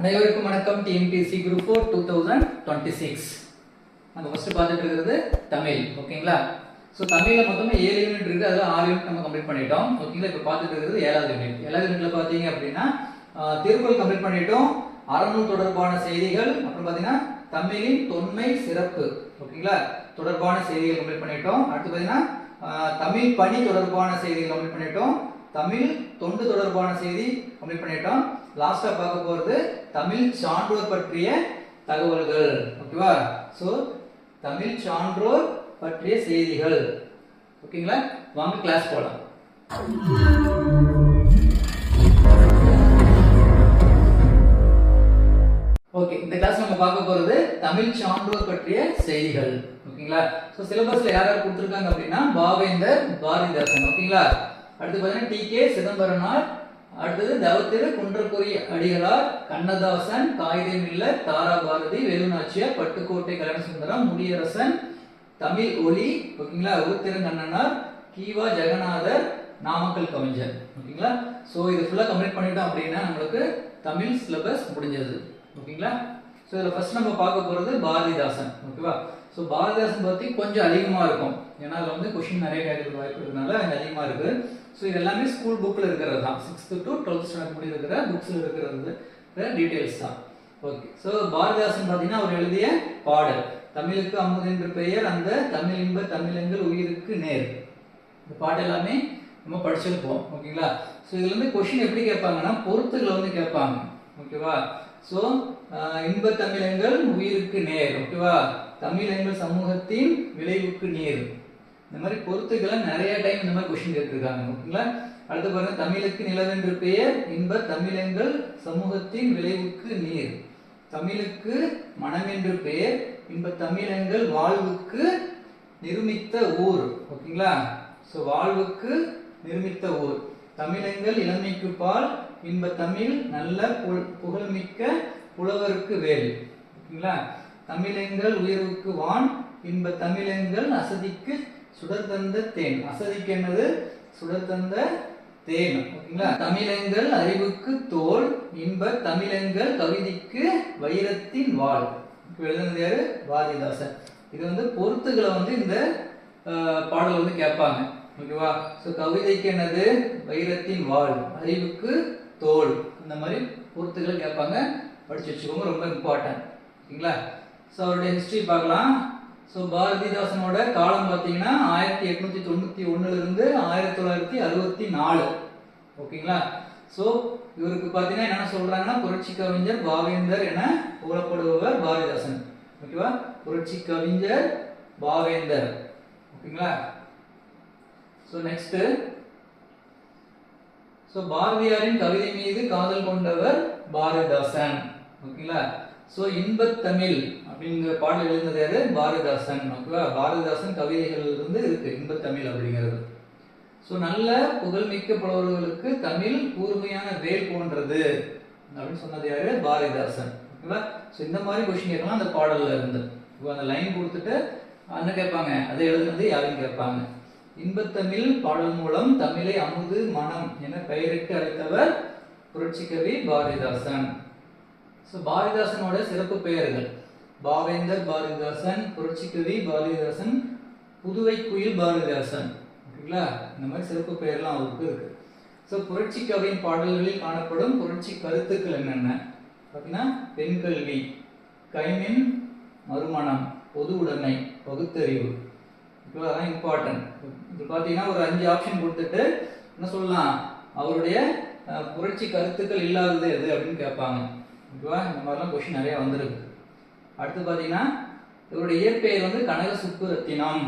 அனைவருக்கும் வணக்கம். TNPSC group 4 2026 நம்ம ஃபர்ஸ்ட் பார்த்துட்டு இருக்கிறது தமிழ். ஓகேங்களா? ஸோ தமிழில் மொத்தமாக 7 யூனிட் இருக்குது. அதில் 6 யூனிட் நம்ம கம்ப்ளீட் பண்ணிட்டோம். ஓகேங்களா? இப்போ பார்த்துட்டு இருக்கிறது 7வது யூனிட். 7வது யூனிட்ல பார்த்தீங்க அப்படின்னா திருக்குறள் கம்ப்ளீட் பண்ணிட்டோம். அறநூல் தொடர்பான செய்திகள், அப்புறம் பார்த்தீங்கன்னா தமிழின் தொன்மை சிறப்பு, ஓகேங்களா, தொடர்பான செய்திகள் கம்ப்ளீட் பண்ணிட்டோம். அடுத்து பார்த்தீங்கன்னா தமிழ் பணி தொடர்பான செய்திகள் கம்ப்ளீட் பண்ணிட்டோம். தமிழ் தொண்டு தொடர்பான செய்தி கம்ப்ளீட் பண்ணிட்டோம். லாஸ்டா பார்க்க போறது தமிழ் சான்றோர் பற்றிய தகவல்கள். ஓகேவா? சோ தமிழ் சான்றோர் பற்றிய செய்திகள். ஓகேங்களா? வாங்க கிளாஸ் போலாம். ஓகே, இந்த கிளாஸ் நம்ம பார்க்க போறது தமிழ் சான்றோர் பற்றிய செய்திகள். ஓகேங்களா? சோ சிலபஸ்ல யார் யார் கொடுத்திருக்காங்க அப்படின்னா பாவேந்தர், பாரதிதாசன். ஓகேங்களா? அடுத்து பார்த்தீங்கன்னா டி.கே. சிதம்பரனார், அடுத்தது தவத்திரு குன்றக்குடி அடிகளார், கண்ணதாசன், காயிதே மில்லர், தாராபாரதி, வேலுநாச்சியார், பட்டுக்கோட்டை கல்யாணசுந்தரம், முடியரசன், தமிழ் ஒளி, ஓகேங்களா, ஊர்திருங்கண்ணனார், கீவா ஜெகநாதர், நாமக்கல் கவிஞர். ஓகேங்களா? ஸோ இது ஃபுல்லாக கம்ப்ளீட் பண்ணிட்டோம் அப்படின்னா நம்மளுக்கு தமிழ் சிலபஸ் முடிஞ்சது. ஓகேங்களா? ஸோ இதில் ஃபர்ஸ்ட் நம்ம பார்க்க போகிறது பாரதிதாசன். ஓகேவா? ஸோ பாரதிதாசன் பற்றி கொஞ்சம் அதிகமாக இருக்கும், ஏன்னா அதில் வந்து கொஸ்டின் நிறைய கேட்கறது வாய்ப்பு இருக்கிறதுனால அங்கே அதிகமாக இருக்குது. ஸோ இது எல்லாமே ஸ்கூல் புக்கில் இருக்கிறது தான், 6th to 12th ஸ்டாண்டர்ட் முடி இருக்கிற புக்ஸில் இருக்கிறது டீட்டெயில்ஸ் தான். ஓகே, ஸோ பாரதிதாசன் பார்த்தீங்கன்னா அவர் எழுதிய பாடல் தமிழுக்கு அமுது என்று பெயர், அந்த தமிழ் இன்ப தமிழெங்கள் உயிருக்கு நேர், இந்த பாட்டு எல்லாமே நம்ம படிச்சிருப்போம். ஓகேங்களா? ஸோ இதுல இருந்து கொஸ்டின் எப்படி கேட்பாங்கன்னா பொருத்துக்களை வந்து கேட்பாங்க. ஓகேவா? ஸோ இன்ப தமிழெங்கள் உயிருக்கு நேர், ஓகேவா, தமிழெங்கள் சமூகத்தின் விளைவுக்கு நேர், இந்த மாதிரி பொறுத்துக்களை நிறைய டைம் இந்த மாதிரி கொஸ்டின் கேட்டிருக்காங்க. ஓகேங்களா? அடுத்து பாருங்க, தமிழுக்கு நிலவென்று பெயர், இன்ப தமிழெங்கள் சமூகத்தின் விளைவுக்கு நீர், தமிழுக்கு மனமென்று பெயர், இன்ப தமிழெங்கள் வாழ்வுக்கு நிருமித்த ஊர். ஓகேங்களா? ஸோ வாழ்வுக்கு நிருமித்த ஊர், தமிழெங்கள் இளமைக்கு பால், இன்ப தமிழ் நல்ல புகழ்மிக்க புலவருக்கு வேல். ஓகேங்களா? தமிழெங்கள் உயர்வுக்கு வான், இன்ப தமிழெங்கள் அசதிக்கு சுடர் தந்த தேன், அசதிக்கு என்னது சுடர் தந்த தேன். ஓகேங்களா? தமிழெங்கள் அறிவுக்கு தோல், இன்ப தமிழெங்கள் கவிதைக்கு வைரத்தின் வாள். எழுதுனது யாரு? பாரதிதாசன். இது வந்து பொருத்துக்களை வந்து இந்த பாடல் வந்து கேட்பாங்க. ஓகேவா? ஸோ கவிதைக்கு என்னது வைரத்தின் வாள், அறிவுக்கு தோல், இந்த மாதிரி பொருத்துக்களை கேட்பாங்க, படிச்சு வச்சுக்கோங்க, ரொம்ப இம்பார்ட்டன்ட். ஓகேங்களா? ஸோ அவருடைய ஹிஸ்டரி பார்க்கலாம். ஸோ பாரதிதாசனோட காலம் பார்த்தீங்கன்னா 1891 இருந்து 1964. ஓகேங்களா? ஸோ இவருக்கு பார்த்தீங்கன்னா என்ன சொல்றாங்கன்னா புரட்சி கவிஞர் பாவேந்தர் என புகழப்படுபவர் பாரதிதாசன். ஓகேவா? புரட்சி கவிஞர் பாவேந்தர். ஓகேங்களா? ஸோ நெக்ஸ்ட், ஸோ பாரதியாரின் கவிதை மீது காதல் கொண்டவர் பாரதிதாசன். ஓகேங்களா? ஸோ இன்பத்தமிழ் அப்படிங்கிற பாடல் எழுந்தது யாரு? பாரதிதாசன். ஓகேவா? பாரதிதாசன் கவிதைகள் இருந்து இருக்கு இன்பத்தமிழ் அப்படிங்கிறது. ஸோ நல்ல புகழ்மிக்க புலவர்களுக்கு தமிழ் கூர்மையான வேல் போன்றது அப்படின்னு சொன்னது யாரு? பாரதிதாசன். ஓகேவா? ஸோ இந்த மாதிரி கொஸ்டின் கேட்கலாம் அந்த பாடல்ல இருந்து. அந்த லைன் கொடுத்துட்டு என்ன கேட்பாங்க, அதை எழுதுனது யாரும் கேட்பாங்க. இன்பத்தமிழ் பாடல் மூலம் தமிழை அமுது மனம் என பெயரிட்டு அழைத்தவர் புரட்சி கவி பாரதிதாசன். ஸோ பாரதிதாசனோட சிறப்பு பெயர்கள் பாவேந்தர் பாரதிதாசன், புரட்சி கவி பாரதிதாசன், புதுவை குயில் பாரதிதாசன். ஓகேங்களா? இந்த மாதிரி சிறப்பு பெயர்லாம் அவருக்கு இருக்கு. ஸோ புரட்சி கவியின் பாடல்களில் காணப்படும் புரட்சி கருத்துக்கள் என்னென்ன பார்த்தீங்கன்னா பெண் கல்வி, கைமின் மறுமணம், பொது உடைமை, பகுத்தறிவு. இப்போ அதான் இம்பார்ட்டன்ட். இது பார்த்தீங்கன்னா ஒரு 5 ஆப்ஷன் கொடுத்துட்டு என்ன சொல்லலாம், அவருடைய புரட்சி கருத்துக்கள் இல்லாதது எது அப்படின்னு கேட்பாங்க. ஓகேவா? இந்த மாதிரிலாம் கொஸ்டின் நிறைய வந்திருக்கு. அடுத்து பார்த்தீங்கன்னா இவருடைய இயற்பெயர் வந்து கனக சுப்புரத்தினம்.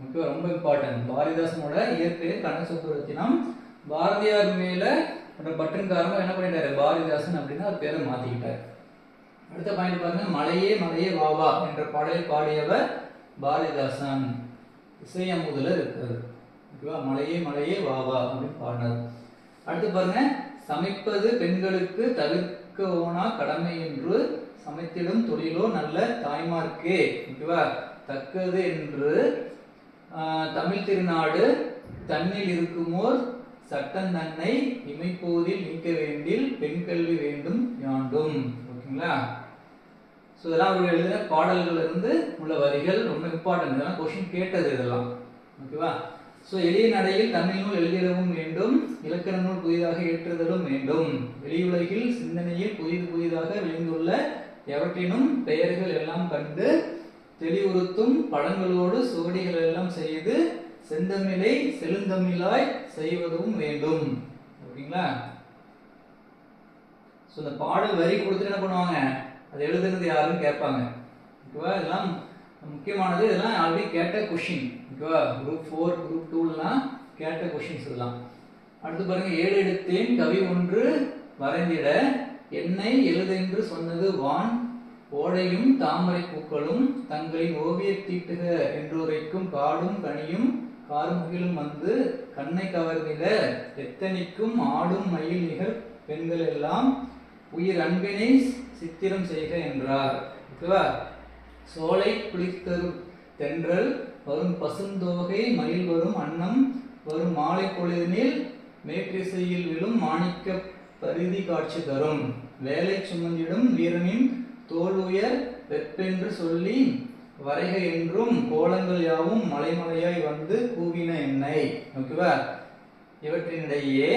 ஓகேவா? ரொம்ப இம்பார்ட்டன்ட். பாரதிதாசனோட இயற்பெயர் கனக சுப்புரத்தினம். பாரதியார் மேல பற்றின் காரணம் என்ன பண்ணிட்டாரு, பாரதிதாசன் அப்படின்னு ஒரு பேரை மாத்திக்கிட்டார். அடுத்த பாயிண்ட் பாருங்க, மலையே மலையே வாவா என்ற பாடலை பாடியவர் பாரதிதாசன். இசை அமுதுல இருக்காரு. ஓகேவா? மலையே மலையே வாவா அப்படின்னு பாடினார். அடுத்து பாருங்க, சமைப்பது பெண்களுக்கு தவிர்க்கவோனா கடமை என்று சமைத்திடும் தொழிலோ நல்ல தாய்மார்க்கே. ஓகேவா? தக்கது என்று தமிழ் திருநாடு தன்னில் இருக்குமோர் சட்டம் தன்னை இமைப்போதில் நீக்க வேண்டில் பெண் கல்வி வேண்டும் யாண்டும். ஓகேங்களா? ஸோ இதெல்லாம் அவர் எழுதின பாடல்கள் இருந்து உள்ள வரிகள் ரொம்ப இம்பார்ட்டன்ட். இதெல்லாம் கொஸ்டின் கேட்டது இதெல்லாம். ஓகேவா? ஸோ எளிய நடையில் தமிழ் நூல் எழுதிடவும் வேண்டும், இலக்கண நூல் புதிதாக ஏற்றுதலும் வேண்டும், வெளியுலகில் சிந்தனையில் புதிதாக விளைந்துள்ள எவற்றினும் பெயர்கள் எல்லாம் கண்டு தெளிவுறுத்தும் படங்களோடு சுவடிகள் எல்லாம் செய்து செந்தமிழை செழுந்தமிழாய் செய்வதும் வேண்டும். ஓகேங்களா? ஸோ இந்த பாடல் வரி கொடுத்துட்டு என்ன பண்ணுவாங்க, அது எழுதுறது யாருன்னு கேட்பாங்க. ஓகேவா? இதெல்லாம் முக்கியமானது. இதெல்லாம் ஆல்ரெடி கேட்ட கொஷின். ஓகேவா? குரூப் 4 குரூப் 2லாம் கேட்ட கொஷின்ஸ் இதெல்லாம். அடுத்து பாருங்க, 7 எடுத்தேன் கவி ஒன்று வரைந்திட என்னை எழுதென்று சொன்னது வான் ஓடையும் தாமரை பூக்களும் தங்களின் ஓவிய தீட்டுக என்றுரைக்கும் காடும் கனியும் கார்முகிலும் வந்து கண்ணை கவர்ந்திட எத்தனைக்கும் ஆடும் மயில் நிகர் பெண்கள் எல்லாம் உயிர் அன்பினை சித்திரம் செய்க என்றார். ஓகேவா? சோலை குளித்தரு தென்றல் வரும் பசுந்தோகை மயில் வரும் அன்னம் வரும் மாலை பொழுதினில் மேற்றிசையில் விழும் மாணிக்க பரிதி காட்சி தரும் வேலை சுமந்திடும் வீரனின் தோல் உயர் வெப்பென்று சொல்லி வரைக என்றும் கோலங்கள் யாவும் மலைமலையாய் வந்து கூவின என்னை. ஓகேவா? இவற்றினிடையே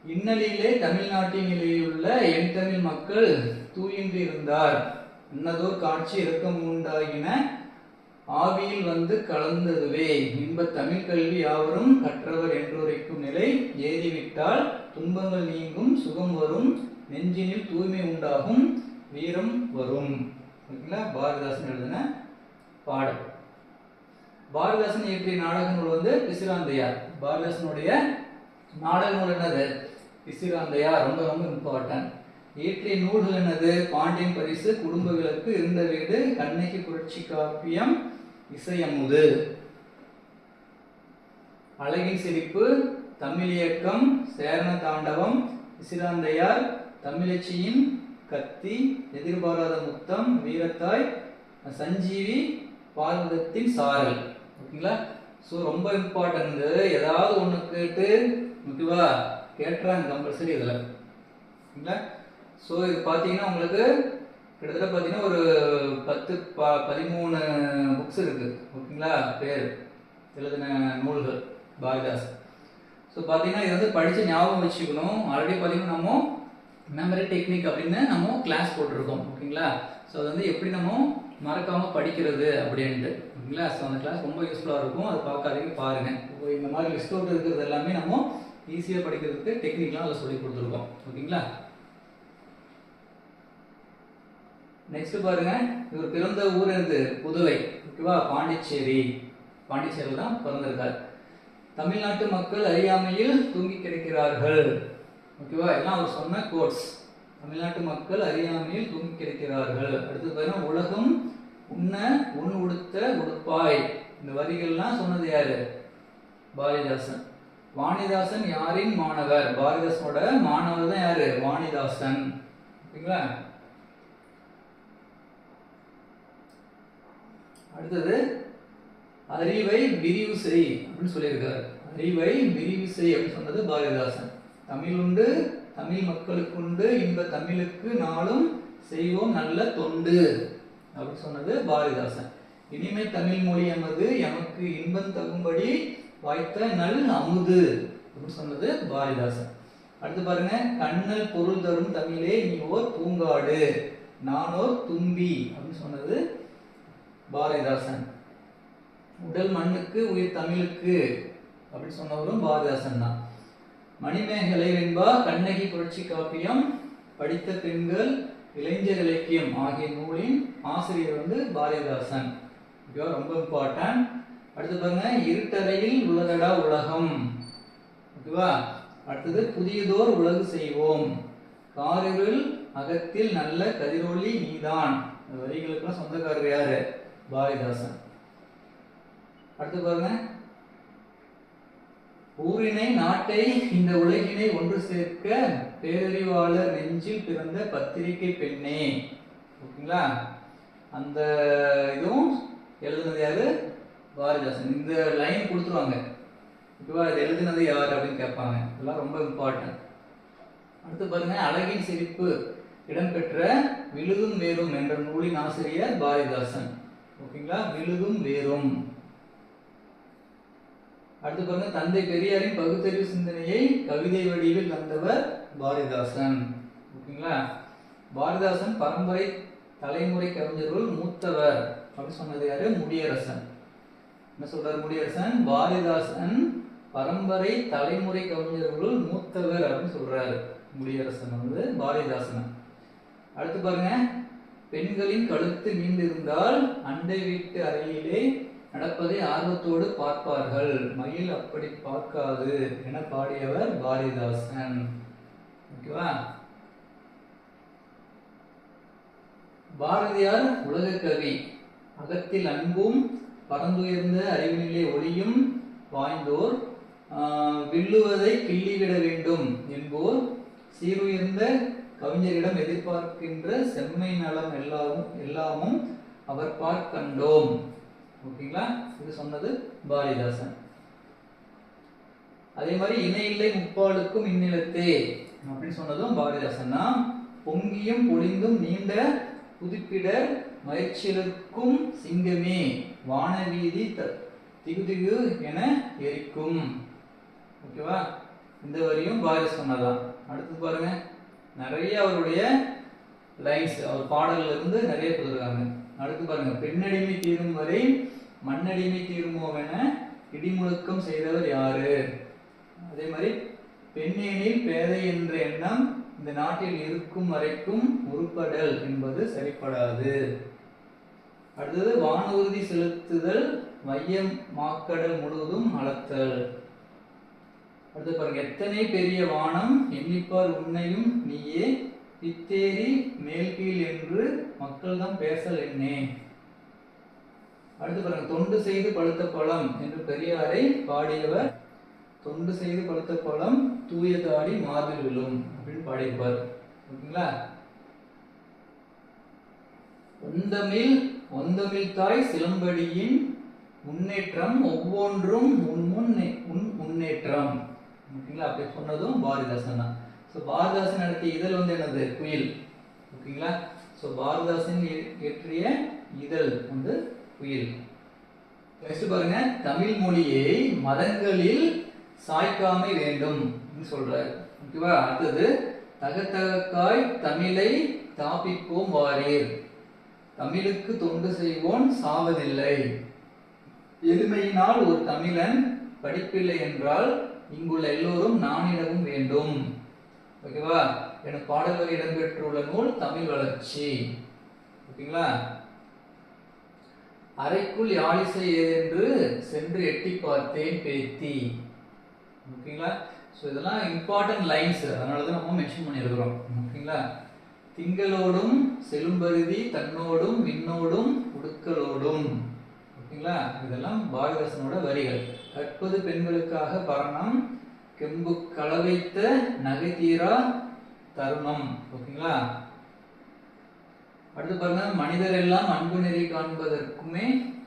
இன்னலிலே தமிழ்நாட்டினிலேயுள்ள என் தமிழ் மக்கள் தூயின்றி இருந்தார். இன்னதோர் காட்சி இறக்கம் உண்டாகின ஆவியில் வந்து கலந்ததுவே இன்ப தமிழ் கல்வி யாவரும் கற்றவர் என்றுரைக்கும் நிலை ஏறிவிட்டால் துன்பங்கள் நீங்கும் சுகம் வரும் நெஞ்சினில் தூய்மை உண்டாகும் வீரம் வரும். ஓகேங்களா? பாரதிதாசன் எழுதின பாடல். பாரதிதாசன் இயற்றிய நாடக நூல் வந்து பிசிராந்தையார். பாரதிதாசனுடைய நாடக நூல் என்னது? பிசிராந்தையார். ரொம்ப ரொம்ப இம்பார்ட்டன்ட். இயற்றிய நூல்கள் என்னது? பாண்டியன் பரிசு, குடும்ப விளக்கு, இருந்த வீடு, கண்ணகி புரட்சி காப்பியம், இசையமுது, அழகின் சிரிப்பு, தமிழ் இயக்கம், சேரண தாண்டவம், பிசிராந்தையார், தமிழச்சியின் கத்தி, எதிர்பாராத முத்தம், வீரத்தாய், சஞ்சீவி, பார்வதத்தின் சாரல். ஓகேங்களா? ஸோ ரொம்ப இம்பார்ட்டன்ட். ஏதாவது ஒன்று கேட்டு ஓகேவா கேட்டுறாங்க கம்பல்சரி இதில். ஓகேங்களா? ஸோ இது பார்த்தீங்கன்னா உங்களுக்கு கிட்டத்தட்ட பார்த்தீங்கன்னா ஒரு 13 புக்ஸ் இருக்கு. ஓகேங்களா? பேர் எழுதின நூல்கள் பாரதிதாஸ். ஸோ பார்த்தீங்கன்னா இது வந்து படித்து ஞாபகம் வச்சுக்கணும். ஆல்ரெடி பார்த்தீங்கன்னா நம்ம மெமரி டெக்னிக் அப்படின்னு நம்ம கிளாஸ் போட்டிருக்கோம். ஓகேங்களா? ஸோ அது வந்து எப்படி நம்ம மறக்காமல் படிக்கிறது அப்படின்ட்டு. ஓகேங்களா? ஸோ அந்த கிளாஸ் ரொம்ப யூஸ்ஃபுல்லாக இருக்கும். அது பார்க்காதீங்க, பாருங்கள். இப்போ இந்த மாதிரி லிஸ்ட் அவுட் இருக்கிறது எல்லாமே நம்ம ஈஸியாக படிக்கிறதுக்கு டெக்னிக்லாம் அதில் சொல்லி கொடுத்துருக்கோம். ஓகேங்களா? நெக்ஸ்ட் பாருங்க, இவர் பிறந்த ஊர் எது? புதுவை. ஓகேவா? பாண்டிச்சேரி. பாண்டிச்சேரியில் தான் பிறந்திருக்கார். தமிழ்நாட்டு மக்கள் அறியாமையில் தூங்கி கிடக்கிறார்கள். ஓகேவா? எல்லாம் அவர் சொன்ன கோட்ஸ். தமிழ்நாட்டு மக்கள் அறியாமையில் தூங்கி கிடக்கிறார்கள். அடுத்து பாருங்க, உலகம் உண்ண உன் உடுத்த உடுப்பாய். இந்த வரிகள்லாம் சொன்னது யாரு? பாரதிதாசன். வாணிதாசன் யாரின் மாணவர்? பாரதிதாசனோட மாணவர் தான் யாரு? வாணிதாசன். ஓகேங்களா? அடுத்தது அறிவை விரிவு செய் அப்படின்னு சொல்லியிருக்காரு. அறிவை விரிவு செய் அப்படின்னு சொன்னது பாரதிதாசன். தமிழ் உண்டு தமிழ் மக்களுக்கு உண்டு இன்ப தமிழுக்கு நாளும் செய்வோம் நல்ல தொண்டு அப்படின்னு சொன்னது பாரதிதாசன். இனிமை தமிழ் மொழி எமது எமக்கு இன்பம் தகும்படி வாய்த்த நல் அமுது அப்படின்னு சொன்னது பாரதிதாசன். அடுத்து பாருங்க, கண்ணல் பொருள் தரும் தமிழே நீ ஓர் பூங்காடு நானோர் தும்பி அப்படின்னு சொன்னது பாரதிதாசன். உடல் மண்ணுக்கு உயிர் தமிழுக்கு அப்படின்னு சொன்னவரும் பாரதிதாசன் தான். மணிமேகலை வெண்பா, கண்ணகி புரட்சி காப்பியம், படித்த பெண்கள், இளைஞர் இலக்கியம் ஆகிய நூலின் ஆசிரியர் வந்து பாரதிதாசன். ரொம்ப இம்பார்ட்டன்ட். அடுத்து பாருங்க, இருட்டறையில் உள்ளதடா உலகம். ஓகேவா? அடுத்தது புதியதோர் உலகு செய்வோம், காரிருள் அகத்தில் நல்ல கதிரொளி நீதான். வரிகளுக்கெல்லாம் சொந்தக்காரர் யாரு? பாரதிதாசன். அடுத்து பாருங்க, ஊரினை நாட்டை இந்த உலகினை ஒன்று சேர்க்க பேரறிவாளர் நெஞ்சில் பிறந்த பத்திரிகை பெண்ணே. ஓகேங்களா? அந்த இதுவும் எழுதுனது யாரு? பாரதிதாசன். இந்த லைன் கொடுத்துருவாங்க. ஓகேவா, இது எழுதுனது யார் அப்படின்னு கேட்பாங்க. இதெல்லாம் ரொம்ப இம்பார்ட்டன்ட். அடுத்து பாருங்க, அழகின் சிரிப்பு இடம்பெற்ற விழுதும் வேரும் என்ற நூலின் ஆசிரியர் பாரதிதாசன். ஓகேங்களா, விழுதும் வேரும். அடுத்து பாருங்க, தந்தை பெரியாரின் பகுத்தறிவு சிந்தனையை கவிதை வடிவில் தந்தவர் பாரதிதாசன். ஓகேங்களா, பாரதிதாசன் பரம்பரை தலைமுறை கவிஞர்கள் மூத்தவர் அப்படின்னு சொன்னது யாரு? முடியரசன். என்ன சொல்றாரு முடியரசன்? பாரதிதாசன் பரம்பரை தலைமுறை கவிஞர்கள் மூத்தவர் அப்படின்னு சொல்றாரு முடியரசன் வந்து பாரதிதாசன். அடுத்து பாருங்க, பெண்களின் கழுத்து நீண்டிருந்தால் அண்டை வீட்டு அறையிலே நடப்பதை ஆர்வத்தோடு பார்ப்பார்கள், மயில் அப்படி பார்க்காது என பாடியவர் பாரதிதாசன். ஓகேவா, பாரதியார் உலக கவி, அகத்தில் அன்பும் பரந்துயர்ந்த அறிவினிலே ஒளியும் வாய்ந்தோர், வில்லுவதை கிள்ளிவிட வேண்டும் என்போர், சீருயர்ந்த கவிஞரிடம் எதிர்பார்க்கின்ற செம்மை நலம் எல்லாமும் அவர் பார்க்கண்டோம். ஓகேங்களா, இது சொன்னது பாரதிதாசன். அதே மாதிரி இணையில்லை முப்பாலுக்கும் இந்நிலத்தே அப்படின்னு சொன்னதும் பாரதிதாசன் தான். பொங்கியும் பொழிந்தும் நீண்ட புதுப்பிட மயிற்சியலுக்கும் சிங்கமே வானவீதி திகுதிகு என எரிக்கும். ஓகேவா, இந்த வரியும் பாரதிதாசன் சொன்னதான். அடுத்து பாருங்க, நிறைய அவருடைய லைன்ஸ் அவர் பாடல்ல இருந்து நிறைய கொடுத்துருக்காங்க. அடுத்து பாருங்க, பெண்ணடிமை தீரும் வரை மண்ணடிமை தீருமோ என இடிமுழக்கம் செய்தவர் யாரு? அதே மாதிரி, பெண்ணெனில் பேதை என்ற எண்ணம் இந்த நாட்டில் இருக்கும் வரைக்கும் உருப்படல் என்பது சரிப்படாது. அடுத்தது, வானூர்தி செலுத்துதல் மையம் மாக்கடல் முழுவதும் அளத்தல். அடுத்து பாருங்க, எத்தனை பெரிய வானம் எண்ணிப்பார் உன்னையும் நீயே, பித்தேரி மேல்கீழ் என்று மக்கள் தான் பேசல் என்னே. அடுத்து பாருங்க, தொண்டு செய்து பழுத்த பழம் என்று பெரியாரை பாடியவர், தொண்டு செய்து பழுத்த பழம் தூய தாடி மார்பில் விழும் அப்படின்னு பாடியிருப்பார். ஓகேங்களா, ஒந்தமிழ் தாய் சிலம்படியின் முன்னேற்றம் ஒவ்வொன்றும் உன் முன்னேற்றம். ஓகேங்களா, அப்படி சொன்னதும் பாரதிதாசன் தான். ஸோ பாரதிதாசன் நடத்திய இதழ் வந்து என்னது? குயில். ஓகேங்களா, ஸோ பாரதிதாசன் இயற்றிய இதழ் வந்து குயில். நெக்ஸ்ட் பாருங்க, தமிழ் மொழியை மதங்களில் சாய்க்காமை வேண்டும் சொல்றாரு. ஓகேவா, அடுத்தது, தகத்தகாய் தமிழை தாப்பிப்போம் வாரீர், தமிழுக்கு தொண்டு செய்வோன் சாவதில்லை, எளிமையினால் ஒரு தமிழன் படிப்பில்லை என்றால் இங்குள்ள எல்லோரும் நானிடவும் வேண்டும். ஓகேவா, என பாடல்கள் இடம்பெற்றுள்ள நூல் தமிழ் வளர்ச்சி. ஓகேங்களா, அறைக்குள் யாழிசை ஏதென்று சென்று எட்டி பார்த்தேன் பேத்தி. ஓகேங்களா, ஸோ இதெல்லாம் இம்பார்ட்டன்ட் லைன்ஸ், அதனால தான் நம்ம மென்ஷன் பண்ணியிருக்கிறோம். ஓகேங்களா, திங்களோடும் செலும்பருதி தன்னோடும் விண்ணோடும் உடுக்கலோடும். ஓகேங்களா, இதெல்லாம் பாரதிதாசனோட வரிகள். கற்பது பெண்களுக்காக பரணம் கெம்பு களவைத்த நகை தீரா தருணம். ஓகேங்களா, அடுத்து பாருங்க, மனிதர் எல்லாம் அன்பு நெறி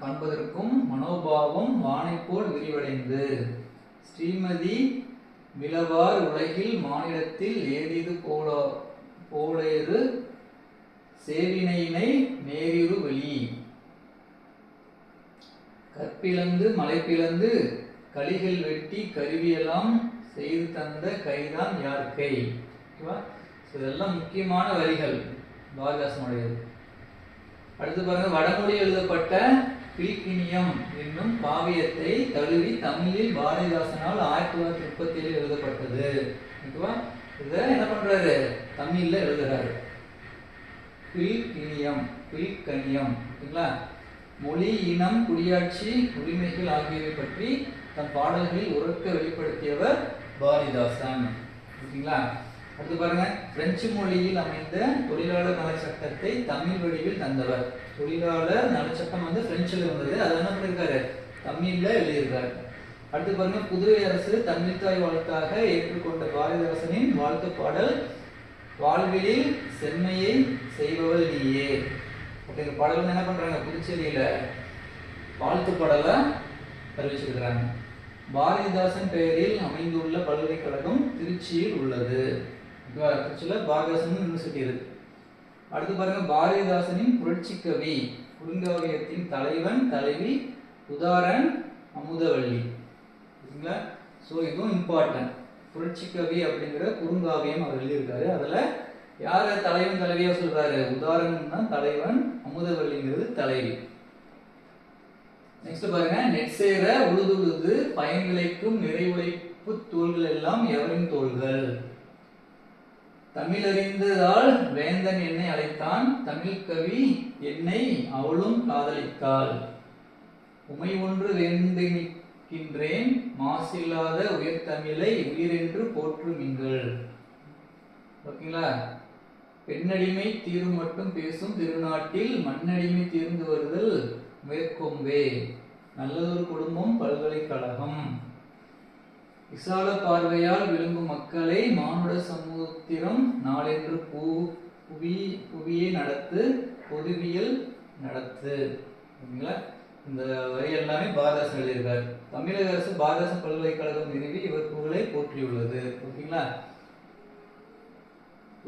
காண்பதற்கும் மனோபாவம் வானை போல் விரிவடைந்து, ஸ்ரீமதி விளவார் உலகில் மாநிலத்தில் ஏறிது போலேறு சேவினையினை நேரிரு வெளி, கற்பிளந்து மலை பிளந்து கலிகள் வெட்டி கருவியெல்லாம் செய்து தந்த கைதான் யார் கை. ஓகேவா, இதெல்லாம் முக்கியமான வரிகள் பாரதிதாசனுடையது. அடுத்து பாருங்க, வடமொழி எழுதப்பட்ட பில்கினியம் என்னும் காவியத்தை தழுவி தமிழில் பாரதிதாசனால் 1937 எழுதப்பட்டது. ஓகேவா, இதை என்ன பண்றாரு? தமிழ்ல எழுதுறாரு. பில்கனியம். ஓகேங்களா, மொழி, இனம், குடியாட்சி, உரிமைகள் ஆகியவை பற்றி தம் பாடல்களில் உறக்க வெளிப்படுத்தியவர் பாரதிதாசன். ஓகேங்களா, அடுத்து பாருங்க, பிரெஞ்சு மொழியில் அமைந்த தொழிலாளர் நல சட்டத்தை தமிழ் வடிவில் தந்தவர். தொழிலாளர் நல சட்டம் வந்து பிரெஞ்சில் வந்தது, அதை என்ன பண்ணிருக்காரு? தமிழ்ல எழுதியிருக்காரு. அடுத்து பாருங்க, புதுவை அரசு தமிழ்தாய் வாழ்த்தாக ஏற்றுக்கொண்ட பாரதிதாசனின் வாழ்த்து பாடல் வாழ்விலில் செம்மையை செய்பவள் நீயே. அப்படிங்கிற பாடல் வந்து என்ன பண்றாங்க? புதுச்சேரியில வாழ்த்து பாடலை அறிவிச்சிருக்கிறாங்க. பாரதிதாசன் பெயரில் அமைந்துள்ள பல்கலைக்கழகம் திருச்சியில் உள்ளது. திருச்சியில் பாரதிதாசன் யூனிவர்சிட்டி இருக்கு. அடுத்து பாருங்க, பாரதிதாசனின் புரட்சி கவி குறுங்காவியத்தின் தலைவன் தலைவி உதாரன் அமுதவள்ளி. சரிங்களா? ஸோ இதுவும் இம்பார்ட்டன்ட். புரட்சி கவி அப்படிங்கிற குறுங்காவியம் அவர் எழுதியிருக்காரு. அதில் யார் தலைவன் தலைவியா சொல்றாரு? உதாரணம் தான் தலைவன், அமுதவள்ளிங்கிறது தலைவி. நெக்ஸ்ட் பாருங்க, நெற்சேர உழுதுழுது பயன் விளைக்கும் நிறைவுழைப்பு தோள்கள் எல்லாம் எவரின் தோள்கள்? தமிழறிந்ததால் வேந்தன் என்னை அழைத்தான், தமிழ் கவி என்னை அவளும் காதலித்தாள். உமை ஒன்று வேண்டுகின்றேன், மாசில்லாத உயர் தமிழை உயிரென்று போற்றுமிங்கள். ஓகேங்களா? பெண்ணடிமை தீரும் மட்டும் பேசும் திருநாட்டில் மண்ணடிமை தீர்ந்து வருதல் மேற்கொம்பே. நல்லதொரு குடும்பம் பல்கலைக்கழகம். விசால பார்வையால் விளங்கும் மக்களை மானுட சமுத்திரம் நாளென்று புவியை நடத்து பொதுவியல் நடத்து. ஓகேங்களா? இந்த வரி எல்லாமே பாரதாசன் எழுதியிருக்காரு. தமிழக அரசு பாரதாசன் பல்கலைக்கழகம் நிறுவி இவர் புகழை போற்றியுள்ளது. ஓகேங்களா?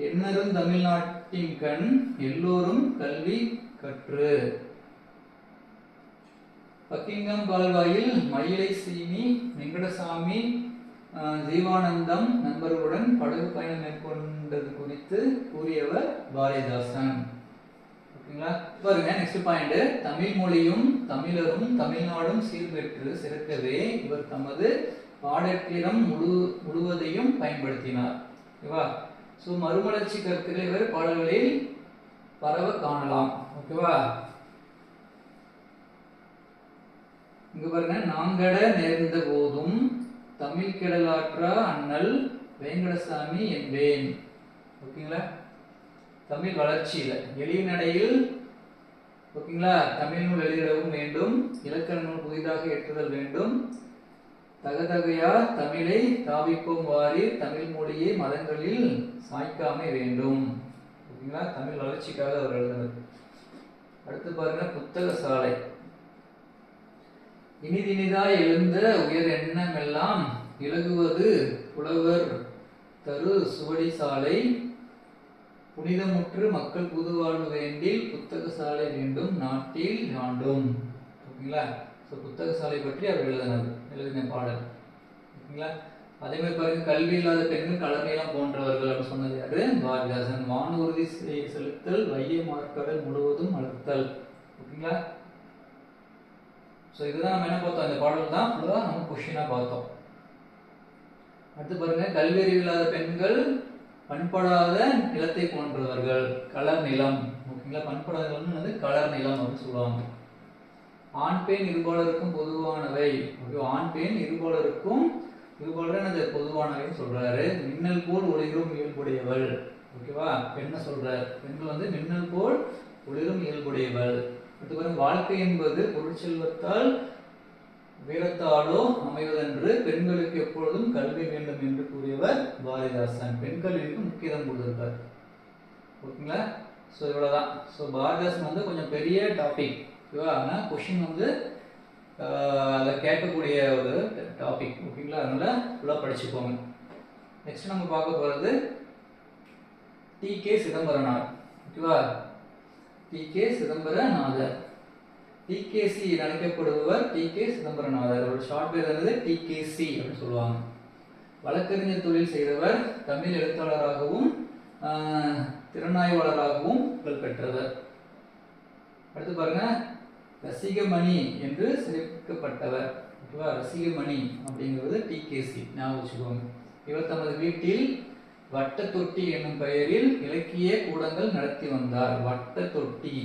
எண்ணரும் தமிழ்நாட்டின் கண் எல்லோரும் கல்வி கற்று. பக்கிங்கம் கால்வாயில் மயிலை சீனி வெங்கடசாமி ஜீவானந்தம் நண்பர்களுடன் படகு பயணம் மேற்கொண்டது குறித்து கூறியவர் பாரதிதாசன். ஓகேங்களா? பாருங்க, நெக்ஸ்ட் பாயிண்ட், தமிழ் மொழியும் தமிழரும் தமிழ்நாடும் சீர்பெற்று சிறக்கவே இவர் தமது பாடத்திறம் முழுவதையும் பயன்படுத்தினார். ஓகேவா? ஸோ மறுமலர்ச்சி கருத்துக்களை இவர் பாடல்களில் பரவ காணலாம். ஓகேவா? இங்க பாருங்க, நாங்கட நேர்ந்த போதும் தமிழ் கெடலாற்றா அண்ணல் வேங்கடசாமி என்பேன். ஓகேங்களா? தமிழ் வளர்ச்சியில எளிய நடையில், ஓகேங்களா, தமிழ் நூல் எழுதிடவும் வேண்டும், இலக்கண நூல் புதிதாக ஏற்றுதல் வேண்டும், தகதகையா தமிழை தாவிப்போம் வாரி தமிழ் மொழியை மதங்களில் சாய்க்காமை வேண்டும். ஓகேங்களா? தமிழ் வளர்ச்சிக்காக அவர் எழுதுனது. அடுத்து பாருங்க, புத்தக சாலை. இனிதினிதாய் எழுந்த உயர் எண்ணமெல்லாம் இலகுவது புலவர் தரு சுவடி சாலை, புனிதமுற்று மக்கள் புது வாழ்வு வேண்டில் புத்தக சாலை வேண்டும் நாட்டில் ஆண்டும். ஓகேங்களா? ஸோ புத்தக சாலை பற்றி அவர் எழுதின பாடல். ஓகேங்களா? அதே மாதிரி பாருங்க, கல்வி இல்லாத பெண்கள் கலர்நீளம் போன்றவர்கள் அப்படின்னு சொன்னது யாரு? பாரதிதாசன். வானூர்தி செலுத்தல் வைய மார்க்கடல் முழுவதும் வளர்த்தல். ஓகேங்களா? ஸோ இதுதான் நம்ம என்ன பார்த்தோம், இந்த பாடல் தான் ஃபுல்லாக நம்ம கொஸ்டினாக பார்த்தோம். அடுத்து பாருங்க, கல்வி அறிவு இல்லாத பெண்கள் பண்படாத நிலத்தை போன்றவர்கள், கலர் நிலம். ஓகேங்களா? பண்படாத நிலம் வந்து கலர் நிலம் அப்படின்னு சொல்லுவாங்க. ஆண் பெண் இருபாலருக்கும் பொதுவானவை. ஆண் பெண் இருபாலருக்கும் எனது பொதுவானவைன்னு சொல்றாரு. மின்னல் போல் ஒளிரும் இயல்புடையவள். ஓகேவா? பெண்ணை சொல்றாரு. பெண்கள் வந்து மின்னல் போல் ஒளிரும் இயல்புடையவள். அடுத்து பாருங்க, வாழ்க்கை என்பது பொருட்செல்வத்தால் வீரத்தாலோ அமைவதென்று பெண்களுக்கு எப்பொழுதும் கல்வி வேண்டும் என்று கூறியவர் பாரதிதாசன். பெண் கல்விக்கு முக்கியத்துவம் கொடுத்திருக்கார். ஓகேங்களா? ஸோ இவ்வளோதான். ஸோ பாரதிதாசன் வந்து கொஞ்சம் பெரிய டாபிக். ஓகேவா? ஆனால் கொஷின் வந்து அதை கேட்கக்கூடிய ஒரு டாபிக். ஓகேங்களா? அதனால ஃபுல்லாக படிச்சுக்கோங்க. நெக்ஸ்ட் நம்ம பார்க்க போகிறது டி.கே. சிதம்பரனார். ஓகேவா? டி.கே. சிதம்பரநாதர். டிகேசி அழைக்கப்படுபவர் டி.கே. சிதம்பரநாதர். ஒரு ஷார்ட் பேர் வந்து டிகேசி அப்படின்னு சொல்லுவாங்க. வழக்கறிஞர் தொழில் செய்தவர், தமிழ் எழுத்தாளராகவும் திறனாய்வாளராகவும் புகழ் பெற்றவர். அடுத்து பாருங்க, ரசிகமணி என்று சிறப்பிக்கப்பட்டவர். ஓகேவா? ரசிகமணி அப்படிங்கிறது டிகேசி, ஞாபகம் வச்சுக்கோங்க. இவர் தமது வீட்டில் வட்ட தொட்டி என்னும் பெயரில் இலக்கிய கூடங்கள் நடத்தி வந்தார். வட்ட தொட்டி,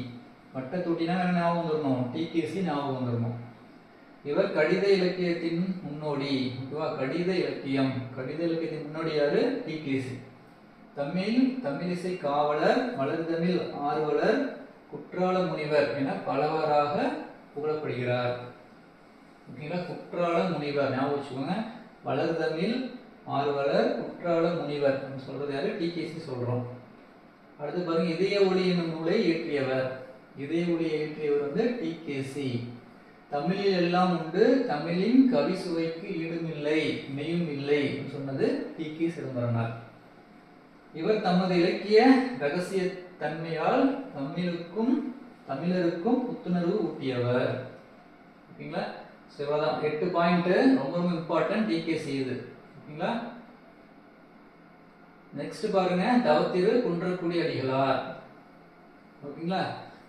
வட்ட தொட்டினா ஞாபகம் வந்துடணும், டிகேசி ஞாபகம் வந்துடணும். இவர் கடித இலக்கியத்தின் முன்னோடி. ஓகேவா? கடித இலக்கியத்தின் முன்னோடி யாரு? டிகேசி. தமிழிசை காவலர், வளர்தமிழ் ஆர்வலர், குற்றால முனிவர் என பலவராக புகழப்படுகிறார். ஓகேங்களா? குற்றால முனிவர் ஞாபகம் வச்சுக்கோங்க. வளர்தமிழ் ஆர்வலர், குற்றால முனிவர் சொல்றது யாரு? டிகேசி சொல்றோம். அடுத்து பாருங்க, இதய ஒளி என்னும் நூலை இயற்றியவர். இதய ஒளியை இயற்றியவர் வந்து டிகேசி. தமிழில் எல்லாம் உண்டு தமிழின் கவி சுவைக்கு ஈடுமில்லை இணையும் இல்லை சொன்னது டி.கே. சிதம்பரனார். இவர் தமது இலக்கிய ரகசிய தன்மையால் தமிழருக்கும் புத்துணர்வு ஊட்டியவர். ஓகேங்களா? இவ்வளவுதான் 8 பாயிண்ட், ரொம்ப ரொம்ப இம்பார்ட்டன்ட், டி.கே. செய்யுது. ஓகேங்களா? நெக்ஸ்ட் பாருங்க, தவத்திரு குன்றக்குடி அடிகளார். ஓகேங்களா?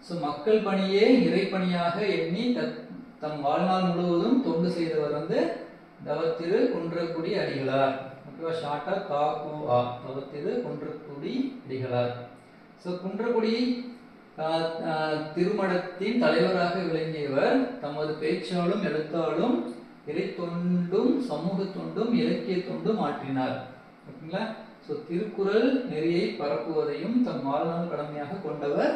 சோ மக்கள் பணியே இறைப்பணியாக எண்ணி தம் வாழ்நாள் முழுவதும் தொண்டு செய்தவர் வந்து தவத்திரு குன்றக்குடி அடிகளார். ஓகேவா? ஷார்ட்டா கா.கு.ஆ. தவத்திரு குன்றக்குடி அடிகளார். சோ குன்றக்குடி திருமடத்தின் தலைவராக விளங்கியவர் தமது பேச்சாலும் எழுத்தாலும் இறை தொண்டும் சமூக தொண்டும் இலக்கிய தொண்டும் ஆற்றினார். ஓகேங்களா? சோ திருக்குறள் நெறியை பரப்புவதையும் தம் வாழ்நாள் கடமையாக கொண்டவர்.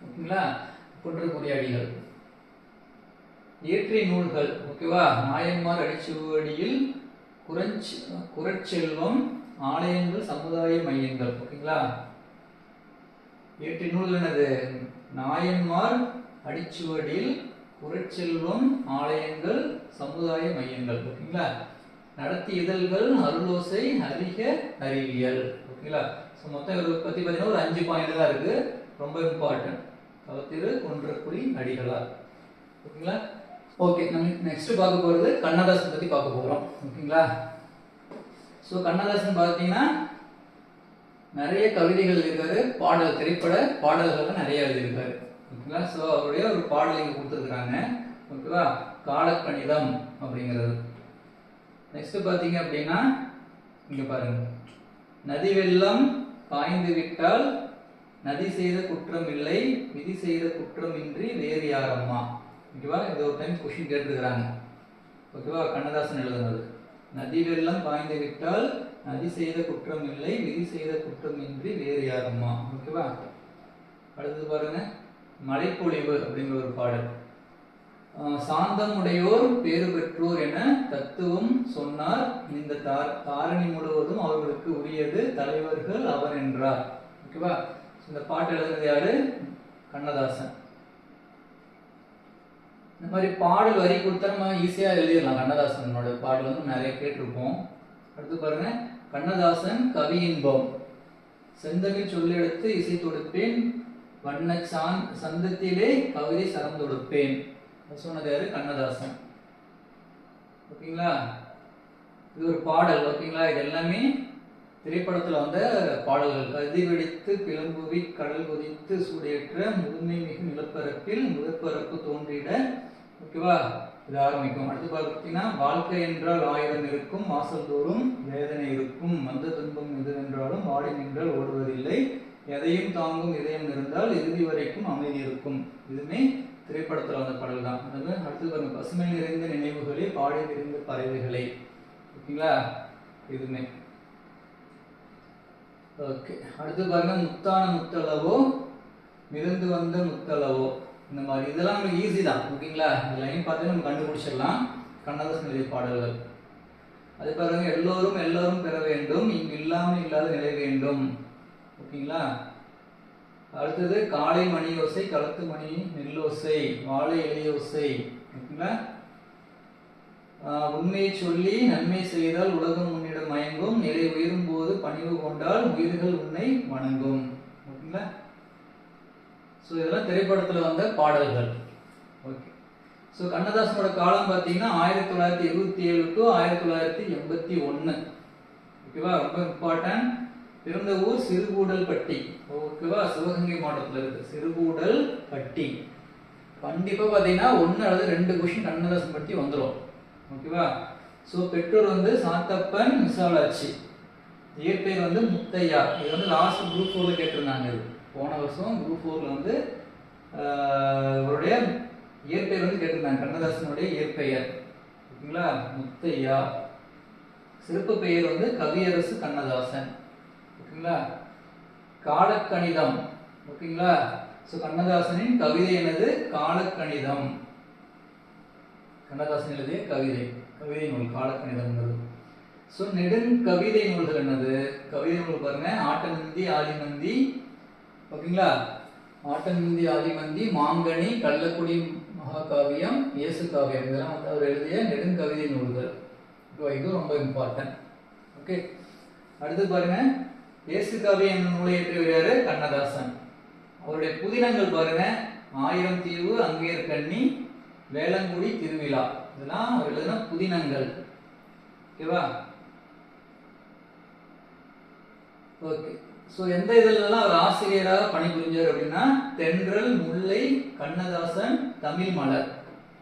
ஓகேங்களா? குன்றக்குடி அடிகள். இயற்றிய நூல்கள். ஓகேவா? நாயன்மார் அடிச்சுவடியில் குறட்செல்வம், ஆலயங்கள், சமுதாய மையங்கள். ஓகேங்களா? இயற்றிய நூல்கள் என்னது? நாயன்மார் அடிச்சுவடியில் குறட்செல்வம், ஆலயங்கள், சமுதாய மையங்கள். ஓகேங்களா? நடத்திய இதழ்கள் அருளோசை, அறிக அறிவியல். ஓகேங்களா? ஸோ மொத்தம் இவரை பற்றி பார்த்தீங்கன்னா ஒரு 5 பாயிண்ட் தான் இருக்கு, ரொம்ப இம்பார்ட்டன்ட். தவத்திரு குன்றக்குடி அடிகளார். ஓகேங்களா? ஓகே, நம்ம நெக்ஸ்ட் பார்க்க போகிறது கண்ணதாசன் பற்றி பார்க்க போகிறோம். ஓகேங்களா? ஸோ கண்ணதாசன் பார்த்தீங்கன்னா நிறைய கவிதைகள் எழுதியிருக்காரு, திரைப்பட பாடல்கள் நிறைய எழுதியிருக்காரு. ஓகேங்களா? ஸோ அவருடைய ஒரு பாடல் இங்கே கொடுத்துருக்குறாங்க. ஓகேவா? காலக்கணிதம் அப்படிங்கிறது. நெக்ஸ்ட் பார்த்தீங்க அப்படின்னா இங்கே பாருங்க, நதி வெள்ளம் காய்ந்து விட்டால் நதி செய்த குற்றம் இல்லை, விதி செய்த குற்றம் இன்றி வேறு யாரம்மா. ஓகேவா? இது ஒரு டைம் கொஸ்டின் கேட்டுருக்குறாங்க. ஓகேவா? கண்ணதாசன் எழுதுனது. நதி வெள்ளம் காய்ந்து விட்டால் நதி செய்த குற்றம் இல்லை, விதி செய்த குற்றம் இன்றி வேறு யாரம்மா. ஓகேவா? அடுத்தது பாருங்க, மழைப்பொழிவு அப்படிங்கிற ஒரு பாடல். சாந்தம் உடையோர் பேறு பெற்றோர் என தத்துவம் சொன்னார், இந்த தாரணி முழுவதும் அவர்களுக்கு உரியது, தலைவர்கள் அவர் என்றார். ஓகேவா? இந்த பாட்டு எழுதுறது யாரு? கண்ணதாசன். இந்த மாதிரி பாடல் வரி கொடுத்தா நம்ம ஈஸியா எழுதிடலாம். கண்ணதாசனோட பாடல் வந்து நிறைய கேட்டிருப்போம். அடுத்து பாருங்க, கண்ணதாசன் கவி இன்பம். செந்தமிழ் சொல்லெடுத்து இசை தொடுப்பேன், வண்ண சந்தத்திலே கவிதை சரம் தொடுப்பேன். சொன்னது யாரு? கண்ணதாசன். ஓகேங்களா? இது ஒரு பாடல். ஓகேங்களா? இது எல்லாமே திரைப்படத்துல வந்த பாடல்கள். கதி வெடித்து பிளம்புவி கடல் கொதித்து சூடேற்ற முதுமை மிகு நிலப்பரப்பில் முதற்பரப்பு தோன்றிட. ஓகேவா? இது ஆரம்பிக்கும். அடுத்து பார்த்தீங்கன்னா, வாழ்க்கை என்றால் 1000 இருக்கும், வாசல் தோறும் வேதனை இருக்கும், வந்த துன்பம் எதுவென்றாலும் வாடி நின்றால் ஓடுவதில்லை, எதையும் தாங்கும் இதயம் இருந்தால் இறுதி வரைக்கும் அமைதி இருக்கும். இதுவுமே திரைப்படத்தில் வந்த பாடல் தான். அடுத்து பாருங்க, பசுமை நிறைந்த நினைவுகளே, பாடி நிறைந்த பறவைகளை. ஓகேங்களா? இதுவுமே ஓகே. அடுத்து பாருங்க, முத்தான முத்தளவோ மிதந்து வந்த முத்தளவோ. இந்த மாதிரி இதெல்லாம் நமக்கு ஈஸி தான். ஓகேங்களா? இந்த லைன் பார்த்து நம்ம கண்டுபிடிச்சிடலாம். கண்ணதாசன் எழுதிய பாடல்கள். அது பாருங்க, எல்லோரும் எல்லோரும் பெற வேண்டும், இங்கு இல்லாமல் இல்லாத நிலை வேண்டும். ஓகேங்களா? அடுத்தது, காலை மணியோசை, களத்து மணி நெல்லோசை, வாழை இலையோசை. ஓகேங்களா? உண்மையை சொல்லி நன்மை செய்தால் உலகம் உன்னிடம் மயங்கும், நிலை உயரும் போது பணிவு கொண்டால் உயிர்கள் உன்னை வணங்கும். ஓகேங்களா? ஸோ இதெல்லாம் திரைப்படத்தில் வந்த பாடல்கள். ஓகே. ஸோ கண்ணதாசனோட காலம் பார்த்தீங்கன்னா 1927 டு 1981. ஓகேவா? ரொம்ப இம்பார்ட்டன்ட். பிறந்த ஊர் சிறுகூடல்பட்டி. ஓகேவா? சிவகங்கை மாவட்டத்தில் இருக்கு சிறுகூடல்பட்டி. கண்டிப்பாக பார்த்தீங்கன்னா 1 அல்லது 2 கொஸ்டின் கண்ணதாசன் பற்றி வந்துடும். ஓகேவா? ஸோ பெற்றோர் வந்து சாத்தப்பன், விசாலாட்சி. இயற்பெயர் வந்து முத்தையா. இது வந்து லாஸ்ட் குரூப் 4ல கேட்டிருந்தாங்க. இது போன வருஷம் குரூப் 4ல வந்து இவருடைய இயற்பெயர் வந்து கேட்டிருந்தாங்க. கண்ணதாசனுடைய இயற்பெயர். ஓகேங்களா? முத்தையா. சிறப்பு பெயர் வந்து கவியரசு கண்ணதாசன். ஓகேங்களா? காலக்கணிதம். ஓகேங்களா? ஸோ கண்ணதாசனின் கவிதை என்னது? காலக்கணிதம். கண்ணதாசன் எழுதிய கவிதை நூல் காலக்கணிதம். ஸோ நெடுங்கவிதை நூல்கள் என்னது? கவிதை நூல் பாருங்க, ஆட்டநந்தி, ஆதிநந்தி. ஓகேங்களா? ஆட்டநந்தி, ஆதிநந்தி, மாங்கனி, கள்ளக்குடி மகாகாவியம், இயேசு காவியம், இதெல்லாம் வந்து அவர் எழுதிய நெடுங்கவிதை நூல்கள். இது ரொம்ப இம்பார்ட்டன்ட். ஓகே, அடுத்து பாருங்க, இயேசு காவியம் என்னும் நூலை இயற்றியவர் யாரு? கண்ணதாசன். அவருடைய புதினங்கள் பாருங்க, ஆயிரம் தீவு, அங்கேயர் கண்ணி, வேளங்குடி திருவிழா, இதெல்லாம் அவர் எழுதின புதினங்கள். ஓகேவா? ஓகே, ஸோ எந்த இதழெல்லாம் அவர் ஆசிரியராக பணிபுரிஞ்சார் அப்படின்னா தென்றல், முல்லை, கண்ணதாசன், தமிழ் மலர்.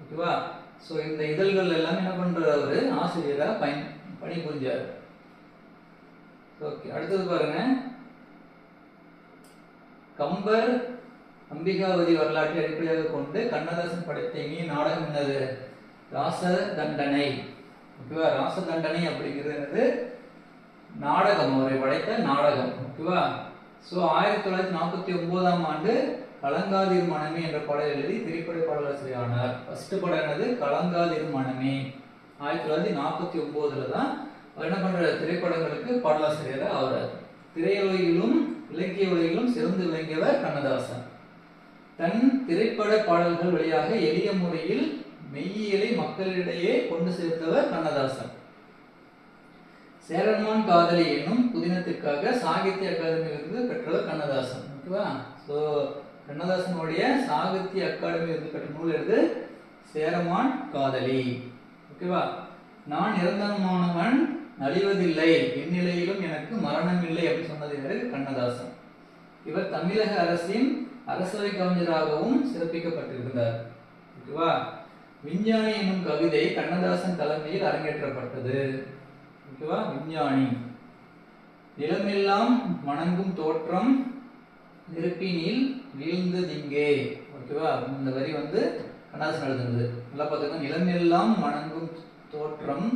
ஓகேவா? ஸோ இந்த இதழ்கள் எல்லாம் என்ன பண்றாரு? அவரு ஆசிரியராக பணிபுரிஞ்சார். ஓகே, அடுத்தது பாருங்க, கம்பர் அம்பிகாவதி வரலாற்றை அடிப்படையாக கொண்டு கண்ணதாசன் படைத்த இனிய நாடகம் என்னது? ராசதண்டனை. ஓகேவா? ராசதண்டனை அப்படிங்கிறது என்னது? நாடகம், அவரை படைத்த நாடகம். ஓகேவா? ஸோ 1949ஆம் ஆண்டு கலங்காதிரு மனமே என்ற பாடல் எழுதி திரைப்பட பாடலாசிரியர் ஆனார். ஃபர்ஸ்ட் படம் என்னது? கலங்காதிரு மனமே. 1949 தான் அவர் என்ன பண்ற? திரைப்படங்களுக்கு பாடலாசிரியராக ஆகிறார். திரையுலகிலும் இலக்கிய உலகிலும் சிறந்து விளங்கியவர் கண்ணதாசன். தன் திரைப்பட பாடல்கள் வழியாக எளிய முறையில் மெய்யியலை மக்களிடையே கொண்டு சேர்த்தவர் கண்ணதாசன். சேரன்மான் காதலி என்னும் புதினத்திற்காக சாகித்ய அகாடமி விருது பெற்றவர் கண்ணதாசன். ஓகேவா? ஸோ கண்ணதாசனுடைய சாகித்ய அகாடமி விருது பெற்ற நூல் எழுது சேரமான் காதலி. ஓகேவா? நான் நிரந்தரமானவன், நலிவதில்லை, எந்நிலையிலும் எனக்கு மரணம் இல்லை அப்படின்னு சொன்னது யாரு? கண்ணதாசன். இவர் தமிழக அரசின் அரசவை கவிஞராகவும் சிறப்பிக்கப்பட்டிருந்தார். ஓகேவா? விஞ்ஞானி என்னும் கவிதை கண்ணதாசன் தலைமையில் அரங்கேற்றப்பட்டது. ஓகேவா? விஞ்ஞானி. நிலமெல்லாம் வணங்கும் தோற்றம் நெருப்பினில் வீழ்ந்ததிங்கே. ஓகேவா? இந்த வரி வந்து கண்ணதாசன் எழுதுனது. நல்லா பார்த்துக்கோங்க, நிலமெல்லாம் வணங்கும் தோற்றம்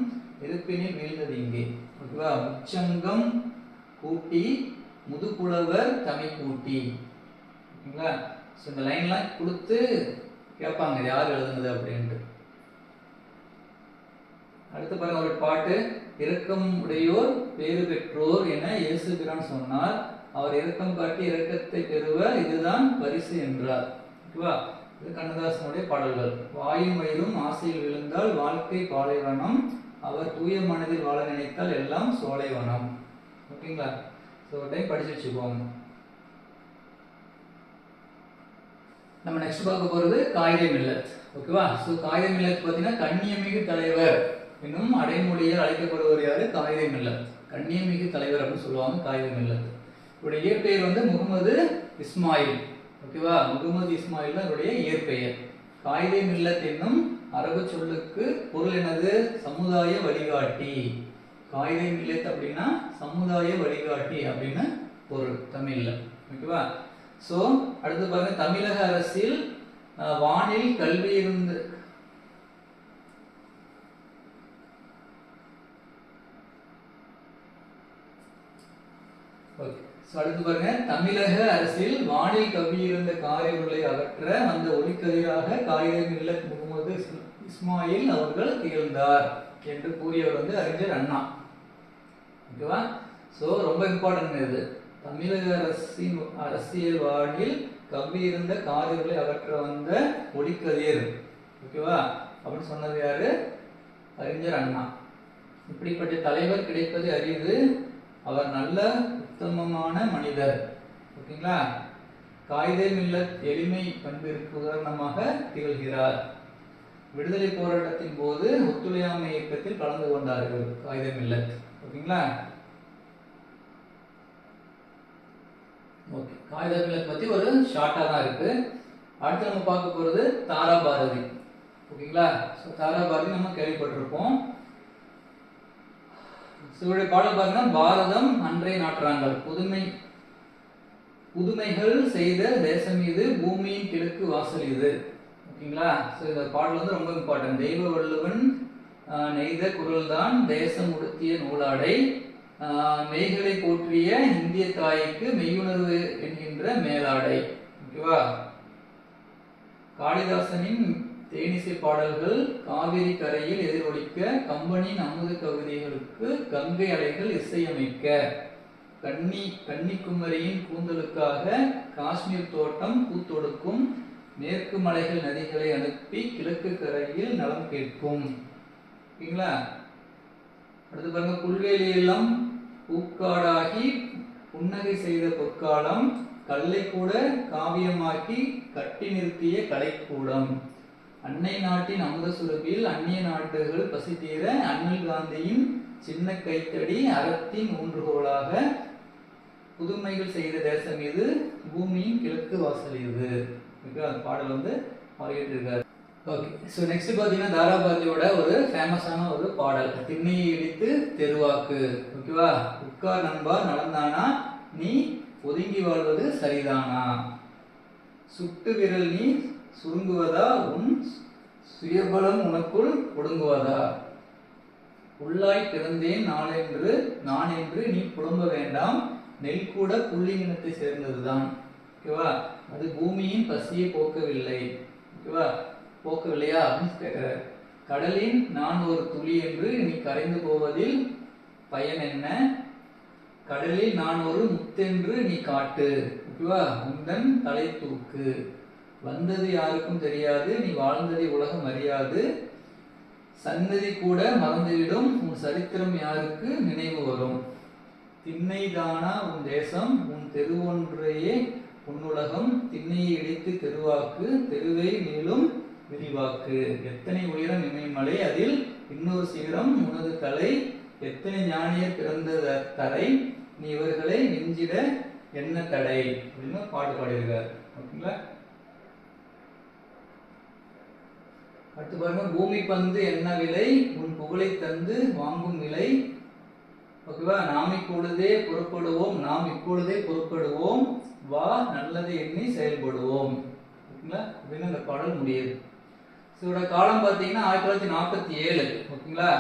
நெருப்பினில் வீழ்ந்ததிங்கே. ஓகேவா? உச்சங்கம் கூட்டி முதுகுளவர் தமிழ் கூட்டி. ஓகேங்களா? ஸோ இந்த லைன்லாம் கொடுத்து கேட்பாங்க இது யார் எழுதுனது அப்படின்ட்டு. அடுத்து பாருங்க ஒரு பாட்டு, இரக்கம் உடையோர் பேறு பெற்றோர் என இயேசு பிரான் சொன்னார். அவர் இரக்கம் காட்டி இரக்கத்தை பெறுவர், இதுதான் பரிசு என்றார். ஓகேவா? இது கண்ணதாசனுடைய பாடல்கள். வாயும் வயிறும் ஆசையில் விழுந்தால் வாழ்க்கை பாலைவனம், அவர் தூய மனதில் வாழ நினைத்தால் எல்லாம் சோலைவனம். ஓகேங்களா? ஸோ டைம் படிச்சு வச்சுக்கோங்க. நம்ம நெக்ஸ்ட் பார்க்க போறது காயிதே மில்லத். ஓகேவா? ஸோ காயிதே மில்லத் பார்த்தீங்கன்னா கண்ணியமிகு தலைவர் இன்னும் அடைமொழியால் அழைக்கப்படுவர் யாரு? காயிதே மில்லத். கண்ணியமிகு தலைவர் அப்படின்னு சொல்லுவாங்க காயிதே மில்லத். இவருடைய இயற்பெயர் வந்து முகமது இஸ்மாயில். ஓகேவா? முகமது இஸ்மாயில் தான் இவருடைய இயற்பெயர். காயிதே மில்லத் என்னும் அரபு சொல்லுக்கு பொருள் என்னது? சமுதாய வழிகாட்டி. காயிதே மில்லத் அப்படின்னா சமுதாய வழிகாட்டி அப்படின்னு பொருள் தமிழ்ல. ஓகேவா? ஸோ அடுத்து பாருங்க, தமிழக அரசில் வானில் கல்வி இருந்து அடுத்து பாருங்க, தமிழக அரசில் வானில் கவ்வி இருந்த காரிருளை அகற்ற வந்த ஒளிக்கதிராக காயிதே மில்லத் முகமது இஸ்மாயில் அவர்கள் திகழ்ந்தார் என்று கூறியவர் வந்து அறிஞர் அண்ணா. ஓகேவா? ஸோ ரொம்ப இம்பார்ட்டன்ட் இது. தமிழக அரசின் அரசியல் வானில் கவ்வி இருந்த காரிருளை அகற்ற வந்த ஒளிக்கதிர். ஓகேவா? அப்படின்னு சொன்னது யாரு? அறிஞர் அண்ணா. இப்படிப்பட்ட தலைவர் கிடைப்பது அரிது, அவர் நல்ல உத்தமமான மனிதர். ஓகேங்களா? காயிதே மில்லத் எளிமை பண்பிற்கு உதாரணமாக திகழ்கிறார். விடுதலை போராட்டத்தின் போது ஒத்துழையாமை இயக்கத்தில் கலந்து கொண்டார்கள் காயிதே மில்லத். ஓகேங்களா? ஓகே, காயிதே மில்லத் பத்தி ஒரு ஷார்ட்டா தான் இருக்கு. அடுத்து நம்ம பார்க்க போறது தாரா பாரதி. ஓகேங்களா? ஸோ தாரா பாரதி நம்ம கேள்விப்பட்டிருப்போம். இவருடைய பாடல் பாருங்கன்னா, பாரதம் அன்றைய நாற்றாங்கள் புதுமைகள் செய்த தேசம் இது, பூமியின் கிழக்கு வாசல் இது. ஓகேங்களா? ஸோ இந்த பாடல் வந்து ரொம்ப இம்பார்ட்டன்ட். தெய்வ வள்ளுவன் நெய்த குரல் தான் தேசம் உடுத்திய நூலாடை, மெய்களை போற்றிய இந்திய தாய்க்கு மெய்யுணர்வு என்கின்ற மேலாடை. ஓகேவா? காளிதாசனின் தேனிசை பாடல்கள் காவிரி கரையில் எதிரொலிக்க, கம்பனின் அமுத கவிதைகளுக்கு கங்கை அலைகள் இசையமைக்க, கன்னிக்குமரியின் கூந்தலுக்காக காஷ்மீர் தோட்டம் பூத்தொடுக்கும், மேற்கு மலைகள் நதிகளை அனுப்பி கிழக்கு கரையில் நலம் கேட்கும். ஓகேங்களா? அடுத்து பாருங்க, புல்வெளியெல்லாம் பூக்காடாகி புன்னகை செய்த பொற்காலம், கல்லை கூட காவியமாக்கி கட்டி நிறுத்திய கலைக்கூடம், அன்னை நாட்டின் அமுத சுரபியில் அந்நிய நாடுகள் பசி தீர அண்ணல் காந்தியின் சின்ன கைத்தடி அறத்தின் ஊன்றுகோலாக புதுமைகள் செய்த தேசம் இது, பூமியின் கிழக்கு வாசல் இது. அந்த பாடல் வந்து பாடிட்டு. ஓகே, ஸோ நெக்ஸ்ட் பார்த்தீங்கன்னா தாராபாரதியோட ஒரு ஃபேமஸான ஒரு பாடல், திண்ணையை இடித்து தெருவாக்கு. ஓகேவா? உட்கார் நண்பா நலந்தானா, நீ ஒதுங்கி வாழ்வது சரிதானா, சுட்டு விரல் நீ சுருங்குவதா, உன் சுயபலம் உனக்குள் ஒடுங்குவதா, உள்ளாய் பிறந்தேன் நான் என்று நீ புலம்ப வேண்டாம், நெல் கூட புள்ளியினத்தை சேர்ந்ததுதான். ஓகேவா? அது பூமியின் பசியை போக்கவில்லை. ஓகேவா? போக்கவில்லையா அப்படின்னு கேட்கிறார். கடலின் நான் ஒரு துளி என்று நீ கரைந்து போவதில் பயன் என்ன, கடலில் நான் ஒரு முத்தென்று நீ காட்டு. ஓகேவா? உந்தன் தலை தூக்கு, வந்தது யாருக்கும் தெரியாது, நீ வாழ்ந்ததை உலகம் அறியாது, சன்னதி கூட மறந்துவிடும், உன் சரித்திரம் யாருக்கு நினைவு வரும், திண்ணை தானா உன் தேசம், உன் தெருவொன்றையே உன்னுலகம், திண்ணையை இடித்து தெருவாக்கு, தெருவை மேலும் விரிவாக்கு, எத்தனை உயரம் இமயமலை, அதில் இன்னொரு சிகரம் உனது தலை, எத்தனை ஞானியர் பிறந்த தரை, நீ இவர்களை நெஞ்சிட என்ன தடை அப்படின்னு பாட்டு பாடியிருக்கார். ஓகேங்களா? அடுத்து பாருங்க, பூமி பந்து என்ன விலை, உன் புகழை தந்து வாங்கும் விலை. ஓகேவா? நாம் இப்பொழுதே புறப்படுவோம், வா நல்லதை எண்ணி செயல்படுவோம். ஓகேங்களா? அப்படின்னு அந்த பாடல் முடியுது. இதோட காலம் பார்த்தீங்கன்னா 1947. ஓகேங்களா?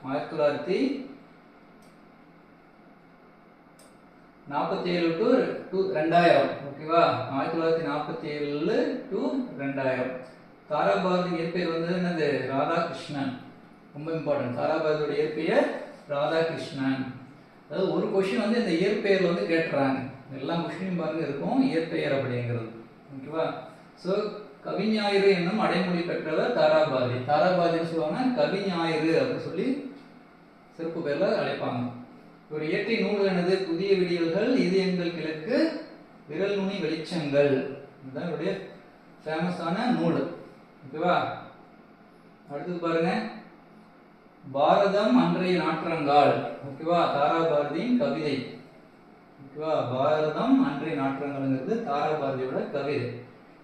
1947 to 2000. ஓகேவா? 1947 to 2000. தாராபாரதி இயற்பெயர் வந்து என்னது? ராதாகிருஷ்ணன். ரொம்ப இம்பார்ட்டன்ட். தாராபாரதியோட இயற்பெயர் ராதாகிருஷ்ணன். அதாவது ஒரு கொஸ்டின் வந்து இந்த இயற்பெயர்ல வந்து கேட்டுறாங்க. எல்லா கொஸ்டினும் பாருங்க இருக்கும் இயற்பெயர் அப்படிங்கிறது. ஓகேவா? ஸோ கவிஞாயிறு என்னும் அடைமொழி பெற்றவர் தாராபாரதி. தாராபாரதின்னு சொல்லுவாங்க கவிஞாயிறு அப்படின்னு சொல்லி சிறப்பு பேர்ல அழைப்பாங்க. ஒரு இயற்கை நூல் என்னது? புதிய விடியல்கள், இது எங்கள் கிழக்கு, விரல் நுனி வெளிச்சங்கள். இதுதான் இவருடைய ஃபேமஸான நூல். ஓகேவா? அடுத்தது பாருங்க, பாரதம் அன்றைய நாற்றங்கால். ஓகேவா? தாராபாரதியின் கவிதை. ஓகேவா? பாரதம் அன்றைய நாற்றங்கால்ங்கிறது தாராபாரதியோட கவிதை.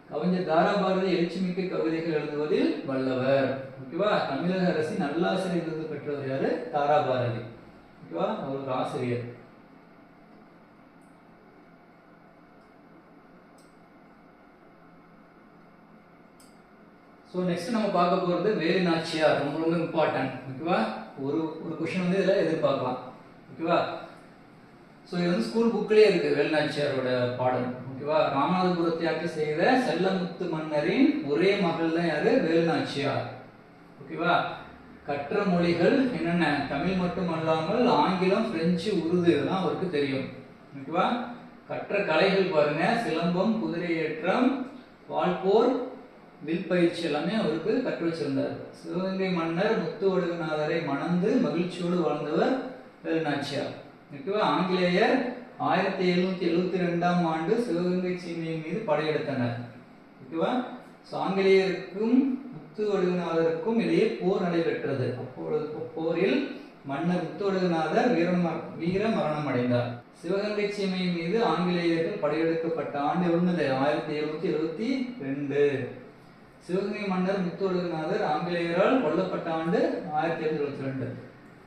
கவிஞர் தாராபாரதி எழுச்சிமிக்க கவிதைகள் எழுதுவதில் வல்லவர். ஓகேவா? தமிழக அரசின் நல்லாசிரியர் விருது பெற்றவர் யாரு? தாராபாரதி. ஓகேவா? அவருக்கு ஆசிரியர். ஸோ நெக்ஸ்ட் நம்ம பார்க்க போகிறது வேலு நாச்சியார். ரொம்ப ரொம்ப இம்பார்ட்டன்ட். ஓகேவா? ஒரு கொஸ்டின் வந்து இதில் எதிர்பார்க்கலாம். ஓகேவா? ஸோ இது வந்து ஸ்கூல் புக்லேயே இருக்கு வேலு நாச்சியாரோட பாடல். ஓகேவா? ராமநாதபுரத்தை ஆட்சி செய்த செல்லமுத்து மன்னரின் ஒரே மகள் தான் யாரு? வேலு நாச்சியார். ஓகேவா? கற்ற மொழிகள் என்னென்ன? தமிழ் மட்டும் அல்லாமல் ஆங்கிலம், பிரெஞ்சு, உருது இதெல்லாம் அவருக்கு தெரியும். ஓகேவா? கற்ற கலைகள் பாருங்க, சிலம்பம், குதிரை ஏற்றம், வால்போர், வில் பயிற்சி எல்லாமே அவருக்கு கற்று வச்சிருந்தார். சிவகங்கை மன்னர் முத்து ஒடுகநாதரை மணந்து மகிழ்ச்சியோடு வாழ்ந்தவர் வேலு நாச்சியார். ஓகேவா? ஆங்கிலேயர் 1772ஆம் ஆண்டு சிவகங்கை சீமையின் மீது படையெடுத்தனர். ஓகேவா? ஆங்கிலேயருக்கும் முத்து ஒடுகநாதருக்கும் இடையே போர் நடைபெற்றது. அப்பொழுது போரில் மன்னர் முத்து ஒடுகநாதர் வீர மரணம் அடைந்தார். சிவகங்கை சீமையின் மீது ஆங்கிலேயர்கள் படையெடுக்கப்பட்ட ஆண்டு ஒன்றுது 1772. சிவகங்கை மன்னர் முத்து ஒடுகநாதர் ஆங்கிலேயரால் கொல்லப்பட்ட ஆண்டு 1772.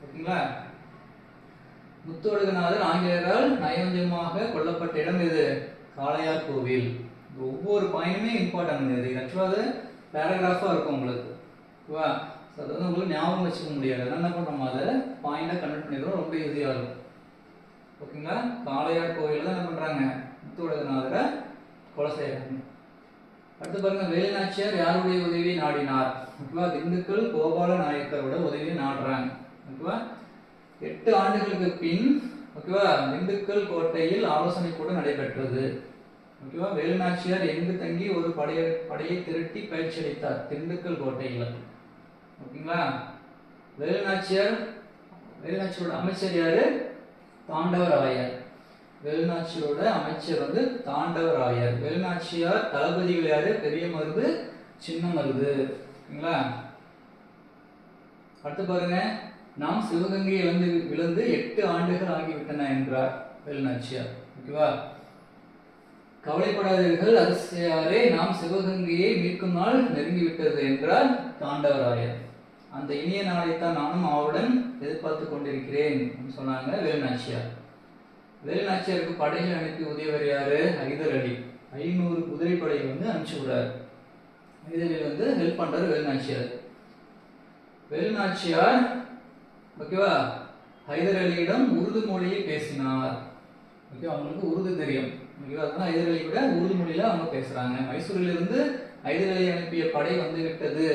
ஓகேங்களா? முத்து ஒடுகநாதர் ஆங்கிலேயரால் நயவஞ்சமாக கொல்லப்பட்ட இடம் இது காளையார் கோவில். ஒவ்வொரு பாயிண்டுமே இம்பார்ட்டன்ட். இது ஆக்சுவலாக பேராகிராஃபாக இருக்கும் உங்களுக்கு. ஓகேவா? ஸோ அது வந்து உங்களுக்கு ஞாபகம் வச்சுக்க முடியாது. என்ன பண்ணுறோம், அதை பாயிண்டாக கன்வெர்ட் பண்ணிடுறோம். ரொம்ப ஈஸியாக இருக்கும். ஓகேங்களா? காளையார் கோவில் தான் என்ன பண்ணுறாங்க? முத்து ஒடுகநாதரை கொலை செய்கிறாங்க. அடுத்து பாருங்க, வேலு நாச்சியார் யாருடைய உதவியை நாடினார்? ஓகேவா? திண்டுக்கல் கோபால நாயக்கரோட உதவியை நாடுறாங்க. ஓகேவா? 8 ஆண்டுகளுக்கு பின் ஓகேவா திண்டுக்கல் கோட்டையில் ஆலோசனை கூட நடைபெற்றது. ஓகேவா. வேலுநாச்சியார் எங்கு தங்கி ஒரு படையை திரட்டி பயிற்சி அளித்தார்? திண்டுக்கல் கோட்டையில். ஓகேங்களா. வேலுநாச்சியோட அமைச்சர் யாரு? தாண்டவராயர். வேலுநாச்சியோட அமைச்சர் வந்து தாண்டவராயர். வேலுநாச்சியார் தளபதிகள் யாரு? பெரிய மருது, சின்ன மருது. ஓகேங்களா. அடுத்து பாருங்க, நாம் சிவகங்கை விழுந்து 8 ஆண்டுகள் ஆகிவிட்டன என்றார் வேலுநாச்சியார். ஓகேவா. கவலைப்படாதீர்கள் அரசியாரே, நாம் சிவகங்கையை மீட்கும் நாள் நெருங்கிவிட்டது என்றார் தாண்டவராயர். அந்த இனிய நாளைத்தான் நானும் அவருடன் எதிர்பார்த்து கொண்டிருக்கிறேன் சொன்னாங்க வேலுநாச்சியார். வேலுநாச்சியாருக்கு படைகள் அனுப்பி உதவியவர் யாரு? ஹைதர் அலி. 500 குதிரைப்படை வந்து அனுப்பிச்சு விடுறாரு. ஹைதர் அலி வந்து ஹெல்ப் பண்றாரு வேலுநாச்சியார். வேலுநாச்சியார் ஓகேவா ஹைதர் அலியிடம் உருது மொழியை பேசினார். ஓகே, அவங்களுக்கு உருது தெரியும். ஓகேவா, அதனால ஹைதர் அலி கூட உருது மொழியில அவங்க பேசுறாங்க. மைசூரில் இருந்து ஹைதர் அலி அனுப்பிய படை வந்து விட்டது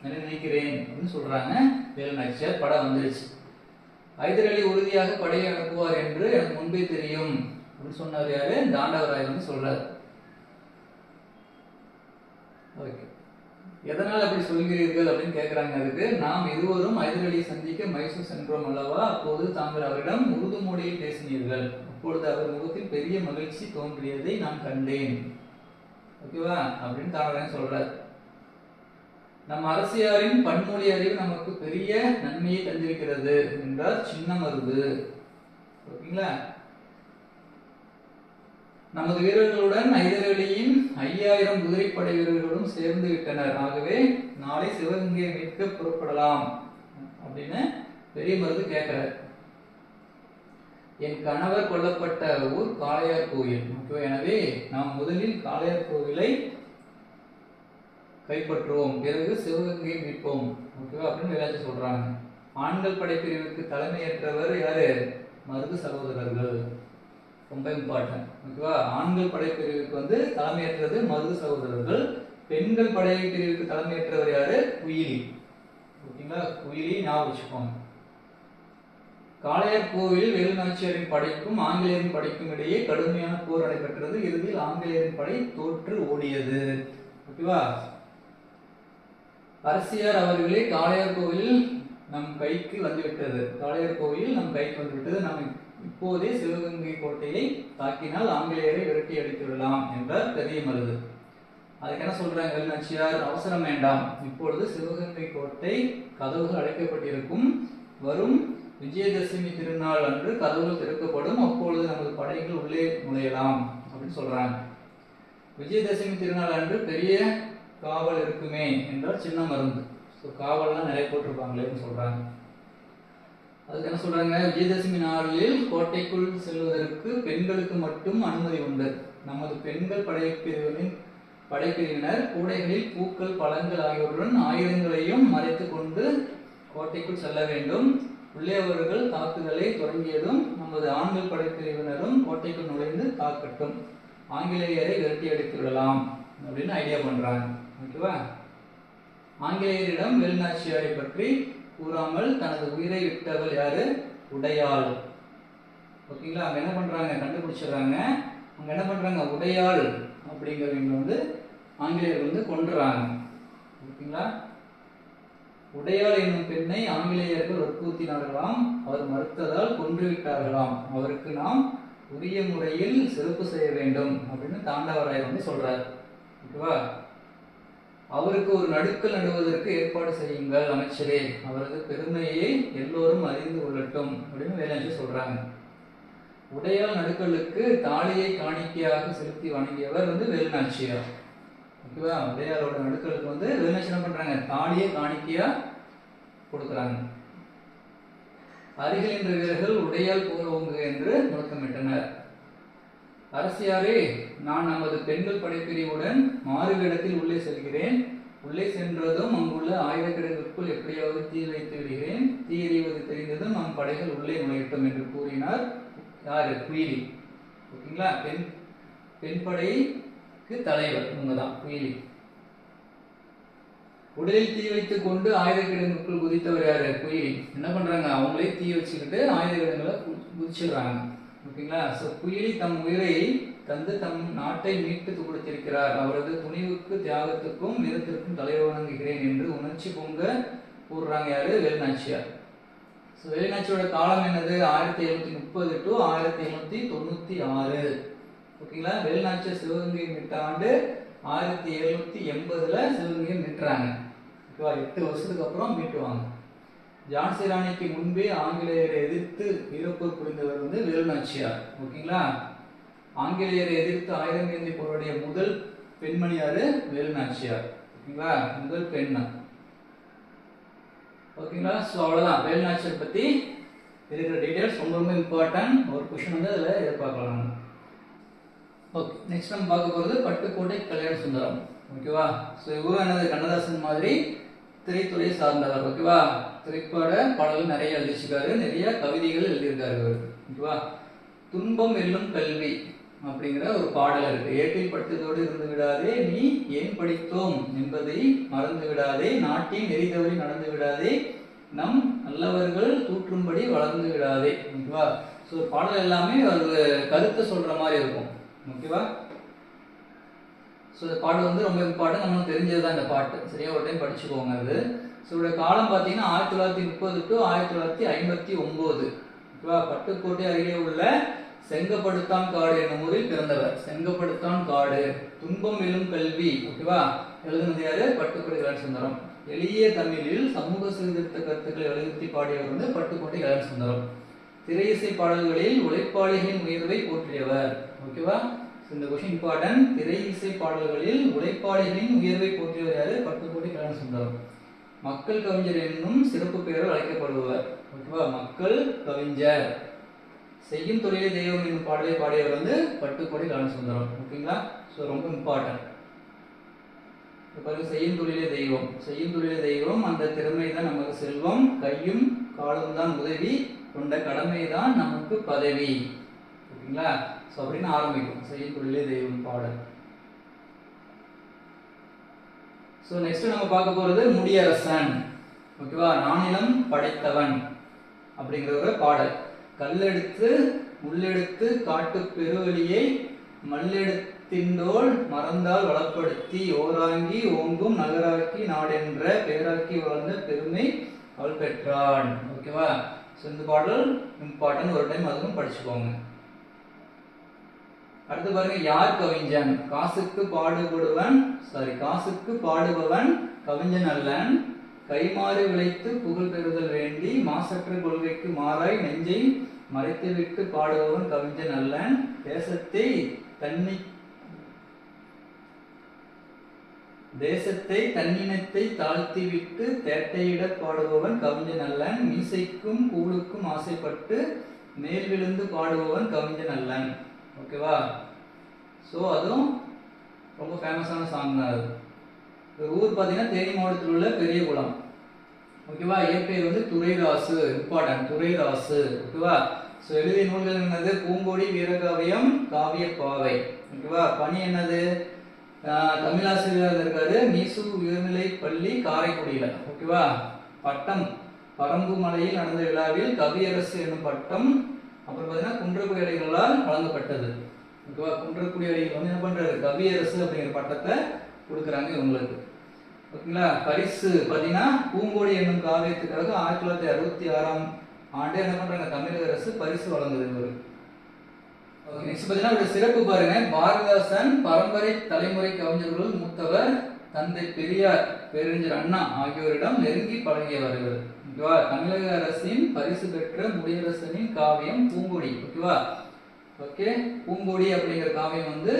நினைக்கிறேன் அப்படின்னு சொல்றாங்க வேலுநாச்சியார். படம் வந்துருச்சு. ஹைதர் அலி உறுதியாக படையை அனுப்புவார் என்று எனக்கு முன்பே தெரியும் அப்படின்னு சொன்னார் யாரு? தாண்டவராயர் வந்து சொல்றாரு. ஓகே, எதனால் அப்படி சொல்கிறீர்கள் அப்படின்னு கேட்கிறாங்க. அதுக்கு, நாம் இருவரும் ஹைதர் அலியை சந்திக்க மைசூர் சென்றோம் அல்லவா, அப்போது தாங்கள் அவரிடம் உருது மொழியில் பேசினீர்கள். அப்பொழுது அவர் முகத்தில் பெரிய மகிழ்ச்சி தோன்றியதை நான் கண்டேன். ஓகேவா அப்படின்னு தாண்டவராயர் சொல்றாரு. நம் அரசியாரின் பன்மொழி அறிவு நமக்கு பெரிய நன்மையை தந்திருக்கிறது என்றார் சின்ன மருது. ஓகேங்களா. நமது வீரர்களுடன் ஹைதர் அலியின் 5000 குதிரைப்படை வீரர்களும் சேர்ந்து விட்டனர். ஆகவே நாளை சிவகங்கையை மீட்க புறப்படலாம் அப்படின்னு பெரிய மருது கேட்கிறார். என் கணவர் கொல்லப்பட்ட ஊர் காளையார் கோயில். எனவே நாம் முதலில் காளையார் கோவிலை கைப்பற்றுவோம், பிறகு சிவகங்கையை மீட்போம். ஓகேவா அப்படின்னு வேலாச்சி சொல்றாங்க. ஆண்கள் படைப்பிரிவுக்கு தலைமையேற்றவர் யாரு? மருது சகோதரர்கள். ரொம்ப இம்பார்ட்டன்ட். ஓகேவா. ஆண்கள் படைப்பிரிவுக்கு வந்து தலைமையேற்றது மருது சகோதரர்கள். பெண்கள் படைப்பிரிவுக்கு தலைமையேற்றவர் யாரு? குயிலி. ஓகேங்களா, குயிலி ஞாபகம் வச்சுக்கோங்க. காளையார் கோவில் வேலுநாச்சியாரின் படைக்கும் ஆங்கிலேயரின் படைக்கும் இடையே கடுமையான போர் நடைபெற்றது. இறுதியில் ஆங்கிலேயரின் படை தோற்று ஓடியது. ஓகேவா. அரசியார் அவர்களே, காளையார் கோவில் நம் கைக்கு வந்துவிட்டது. காளையார் கோவில் நம் கைக்கு வந்துவிட்டது. நாம் இப்போதே சிவகங்கை கோட்டையை தாக்கினால் ஆங்கிலேயரை விரட்டி அடித்து விடலாம் என்றார் பெரிய மருது. அதுக்கு என்ன சொல்றாங்க வேலுநாச்சியார்? அவசரம் வேண்டாம், இப்பொழுது சிவகங்கை கோட்டை கதவுகள் அடைக்கப்பட்டிருக்கும். வரும் விஜயதசமி திருநாள் அன்று கதவுகள் திறக்கப்படும். அப்பொழுது நமது படைகள் உள்ளே நுழையலாம் அப்படின்னு சொல்றாங்க. விஜயதசமி திருநாள் அன்று பெரிய காவல் இருக்குமே என்றால் சின்ன மருந்து. காவல்லாம் நிறைய போட்டிருப்பாங்களேன்னு சொல்றாங்க. அதுக்கு என்ன சொல்றாங்க? விஜயதசமி நாளில் கோட்டைக்குள் செல்வதற்கு பெண்களுக்கு மட்டும் அனுமதி உண்டு. நமது பெண்கள் படைப்பிரிவினர் கூடைகளில் பூக்கள், பழங்கள் ஆகியவற்றுடன் ஆயுதங்களையும் மறைத்து கொண்டு கோட்டைக்குள் செல்ல வேண்டும். உள்ளே அவர்கள் தாக்குதலை தொடங்கியதும் நமது ஆண்கள் படைப்பிரிவினரும் கோட்டைக்குள் நுழைந்து தாக்கட்டும், ஆங்கிலேயரை விரட்டி அடித்து விடலாம் அப்படின்னு ஐடியா பண்றாங்க. ஓகேவா. ஆங்கிலேயரிடம் வேலுநாச்சியாரை பற்றி கூறாமல் தனது உயிரை விட்டவள் யாரு? உடையாள். ஓகேங்களா. அங்க என்ன பண்றாங்க? கண்டுபிடிச்சிடறாங்க. அங்க என்ன பண்றாங்க? உடையாள் அப்படிங்கிறவங்க வந்து ஆங்கிலேயர் வந்து கொன்றுறாங்க. ஓகேங்களா. உடையாள் என்னும் பெண்ணை ஆங்கிலேயர்கள் வற்புறுத்தினார்களாம். அவர் மறுத்ததால் கொன்று விட்டார்களாம். அவருக்கு நாம் உரிய முறையில் சிறப்பு செய்ய வேண்டும் அப்படின்னு தாண்டவராயர் வந்து சொல்றார். ஓகேவா. அவருக்கு ஒரு நடுக்கல் நடுவதற்கு ஏற்பாடு செய்யுங்கள் அமைச்சரே, அவரது பெருமையை எல்லோரும் அறிந்து கொள்ளட்டும் அப்படின்னு வேலுநாச்சி சொல்றாங்க. உடையாள் நடுக்கலுக்கு தாலியை காணிக்கையாக செலுத்தி வணங்கியவர் வந்து வேலுநாச்சியார். ஓகேவா. உடையாளோட நடுக்கலுக்கு வந்து வேலுநாச்சி என்ன பண்றாங்க? தாலியை காணிக்கையா கொடுக்குறாங்க. அருகில் என்ற வீரர்கள் உடையாள் போங்க என்று முழக்கமிட்டனர். அரசியாரே, நான் நமது பெண்கள் படைப்பிரிவுடன் மாறுவேடத்தில் உள்ளே செல்கிறேன். உள்ளே சென்றதும் அங்குள்ள ஆயுதக்கிடங்குக்குள் எப்படியாவது தீ வைத்து விடுகிறேன். தீ எறிவது தெரிந்ததும் நம் படைகள் உள்ளே நுழையட்டும் என்று கூறினார். யாரு? குயிலி. ஓகேங்களா. பெண் படைக்கு தலைவர் இவங்க தான், குயிலி. உடலில் தீ வைத்துக் கொண்டு ஆயுத கிடங்குக்குள் குதித்தவர் யாரு? குயிலி. என்ன பண்றாங்க? அவங்களே தீ வச்சுக்கிட்டு ஆயுத கிடங்குல குதிச்சிடுறாங்க. ஓகேங்களா. ஸோ குயிலி தம் உயிரை தந்து தம் நாட்டை மீட்டு கொடுத்திருக்கிறார். அவரது துணிவுக்கு தியாகத்துக்கும் வீரத்திற்கும் தலைவணங்குகிறேன் என்று உணர்ச்சி பொங்க கூறுறாங்க யாரு? வேலுநாச்சியார். ஸோ வேலுநாச்சியோட காலம் என்னது? 1730 to 1796. ஓகேங்களா? வேலுநாச்சியார் சிவகங்கை மீட்ட ஆண்டு 1780 சிவகங்கை மீட்டுறாங்க. ஓகேவா? 8 வருஷத்துக்கு அப்புறம் மீட்டுவாங்க. ஜான்சி ராணிக்கு முன்பே ஆங்கிலேயரை எதிர்த்து வீரப்போர் புரிந்தவர் வந்து வேலுநாச்சியார். ஓகேங்களா? ஆங்கிலேயரை எதிர்த்து ஆயுதம் ஏந்தி போராடிய முதல் பெண்மணி யாரு? வேலுநாச்சியார். ஓகேங்களா? முதல் பெண். ஓகேங்களா? ஸோ அவ்வளோதான் வேலுநாச்சியார் பற்றி இருக்கிற டீட்டெயில்ஸ். ரொம்ப ரொம்ப இம்பார்ட்டன்ட். ஒரு கொஷின் வந்து அதில் எதிர்பார்க்கலாம். ஓகே, நெக்ஸ்ட் நம்ம பார்க்க போகிறது பட்டுக்கோட்டை கல்யாண சுந்தரம். ஓகேவா? ஸோ இவரும் என்னது? கண்ணதாசன் மாதிரி திரைத்துறையை சார்ந்தவர். ஓகேவா? திரைப்பட பாடல்கள் நிறைய எழுதிச்சிருக்காரு, நிறைய கவிதைகள் எழுதியிருக்காரு. ஓகேவா? துன்பம் வெல்லும் கல்வி அப்படிங்கிற ஒரு பாடல் இருக்கு. ஏட்டில் படித்ததோடு இருந்து விடாதே, நீ ஏன் படித்தோம் என்பதை மறந்து விடாதே, நாட்டின் நெறி தவறி நடந்து விடாதே, நம் நல்லவர்கள் தூற்றும்படி வளர்ந்து விடாதே. ஓகேவா? ஸோ பாடல் எல்லாமே ஒரு கருத்தை சொல்ற மாதிரி இருக்கும். ஓகேவா? ஸோ இந்த பாட்டு வந்து ரொம்ப இம்பார்ட்டன். நம்மளுக்கு தெரிஞ்சது தான் இந்த பாட்டு. சரியா? ஒரு டைம் படிச்சுக்கோங்க. அது ஸோ இதோட காலம் பார்த்தீங்கன்னா 1930 to 1959. ஓகேவா? பட்டுக்கோட்டை அருகே உள்ள செங்கப்படுத்தான் காடு என்னும் ஊரில் பிறந்தவர். செங்கப்படுத்தான் காடு. துன்பம் வெல்லும் கல்வி. ஓகேவா? எழுதுனது யாரு? பட்டுக்கோட்டை கல்யாண சுந்தரம். எளிய தமிழில் சமூக சீர்திருத்த கருத்துக்களை வலியுறுத்தி பாடியவர் வந்து பட்டுக்கோட்டை கல்யாண சுந்தரம். திரையிசை பாடல்களில் உழைப்பாளிகளின் உயர்வை போற்றியவர். ஓகேவா? இந்த கொஸ்டின் இம்பார்ட்டன்ட். திரை இசை பாடல்களில் உழைப்பாளிகளின் உயர்வை போற்றியவர் யாரு? பட்டுக்கோட்டை கல்யாண சுந்தரம். மக்கள் கவிஞர் என்னும் சிறப்பு பெயரால் அழைக்கப்படுபவர். ஓகேவா? மக்கள் கவிஞர். செய்யும் தொழிலே தெய்வம் என்னும் பாடலை பாடியவர் வந்து பட்டுக்கோட்டை கல்யாண சுந்தரம். ஓகேங்களா? ஸோ ரொம்ப இம்பார்ட்டன்ட். செய்யும் தொழிலே தெய்வம். செய்யும் தொழிலே தெய்வம். அந்த திறமை தான் நமக்கு செல்வம், கையும் காலும் தான் உதவி, கொண்ட கடமை தான் நமக்கு பதவி. ஓகேங்களா? ஸோ அப்படின்னு ஆரம்பிக்கும் செய்யும் தொழிலே தெய்வம் பாடல். ஸோ நெக்ஸ்ட் நம்ம பார்க்க போறது முடியரசன். ஓகேவா? நானிலம் படைத்தவன் அப்படிங்கிற ஒரு பாடல். கல்லெடுத்து முள்ளெடுத்து காட்டு பெருவெளியை மல்லெடுத்தின்றோல் மறந்தால் வளப்படுத்தி ஓராங்கி ஓங்கும் நகராக்கி நாடென்ற பேராக்கி வளர்ந்த பெருமை அவள் பெற்றான். ஓகேவா? ஸோ இந்த பாடல் இம்பார்ட்டன்ட். ஒரு டைம் அதுவும் படிச்சுக்கோங்க. அடுத்து பாருங்க, யார் கவிஞன்? காசுக்கு பாடுபவன் கவிஞன் அல்லன், கைமாறு விளைத்து புகழ் பெறுதல் வேண்டி மாசற்ற கொள்கைக்கு மாறாய் நெஞ்சை மறைத்துவிட்டு பாடுபவன் கவிஞன் அல்லன், தேசத்தை தன்னினத்தை தாழ்த்திவிட்டு தேட்டையிட பாடுபவன் கவிஞன் அல்லன், மீசைக்கும் கூழுக்கும் ஆசைப்பட்டு மேல் விழுந்து பாடுபவன் கவிஞன் அல்லன். ஓகேவா? ஸோ அதுவும் ரொம்ப ஃபேமஸான சாங் தான். அது ஒரு ஊர் பார்த்தீங்கன்னா தேனி மாவட்டத்தில் உள்ள பெரியகுளம். ஓகேவா? இயற்பெயர் வந்து துரைராசு. இம்பார்ட்டன்ட், துரைராசு. ஓகேவா? ஸோ எழுதிய நூல்கள் என்னது? பூங்கொடி, வீரகாவியம், காவியப்பாவை. ஓகேவா? பணி என்னது? தமிழாசிரியராக இருக்காரு, மீசு உயர்நிலை பள்ளி காரைக்குடியில. ஓகேவா? பட்டம் பரம்பு மலையில் நடந்த விழாவில் கவியரசு என்னும் பட்டம் அப்புறம் பார்த்தீங்கன்னா குன்றக்குடி அடிகளால் வழங்கப்பட்டது. ஓகேவா? குன்றக்குடி அடிகள் வந்து என்ன பண்றாரு? கவியரசு அப்படிங்கிற பட்டத்தை கொடுக்குறாங்க இவங்களுக்கு. ஓகேங்களா? பரிசு பார்த்தீங்கன்னா பூங்கோடி என்னும் காவியத்துக்காக 1966ஆம் ஆண்டு என்ன பண்றாங்க? தமிழக அரசு பரிசு வழங்குது இவருக்கு. ஓகே, நெக்ஸ்ட் பார்த்தீங்கன்னா ஒரு சிறப்பு பாருங்க. பாரதிதாசன் பரம்பரை தலைமுறை கவிஞர்களுள் மூத்தவர், தந்தை பெரியார், பேரறிஞர் அண்ணா ஆகியோரிடம் நெருங்கி பழகியவர் இவர். ஓகேவா? தமிழக அரசின் பரிசு பெற்ற முடியரசனின் காவியம் பூங்கொடி. ஓகேவா? ஓகே, பூங்கொடி அப்படிங்கிற காவியம் வந்து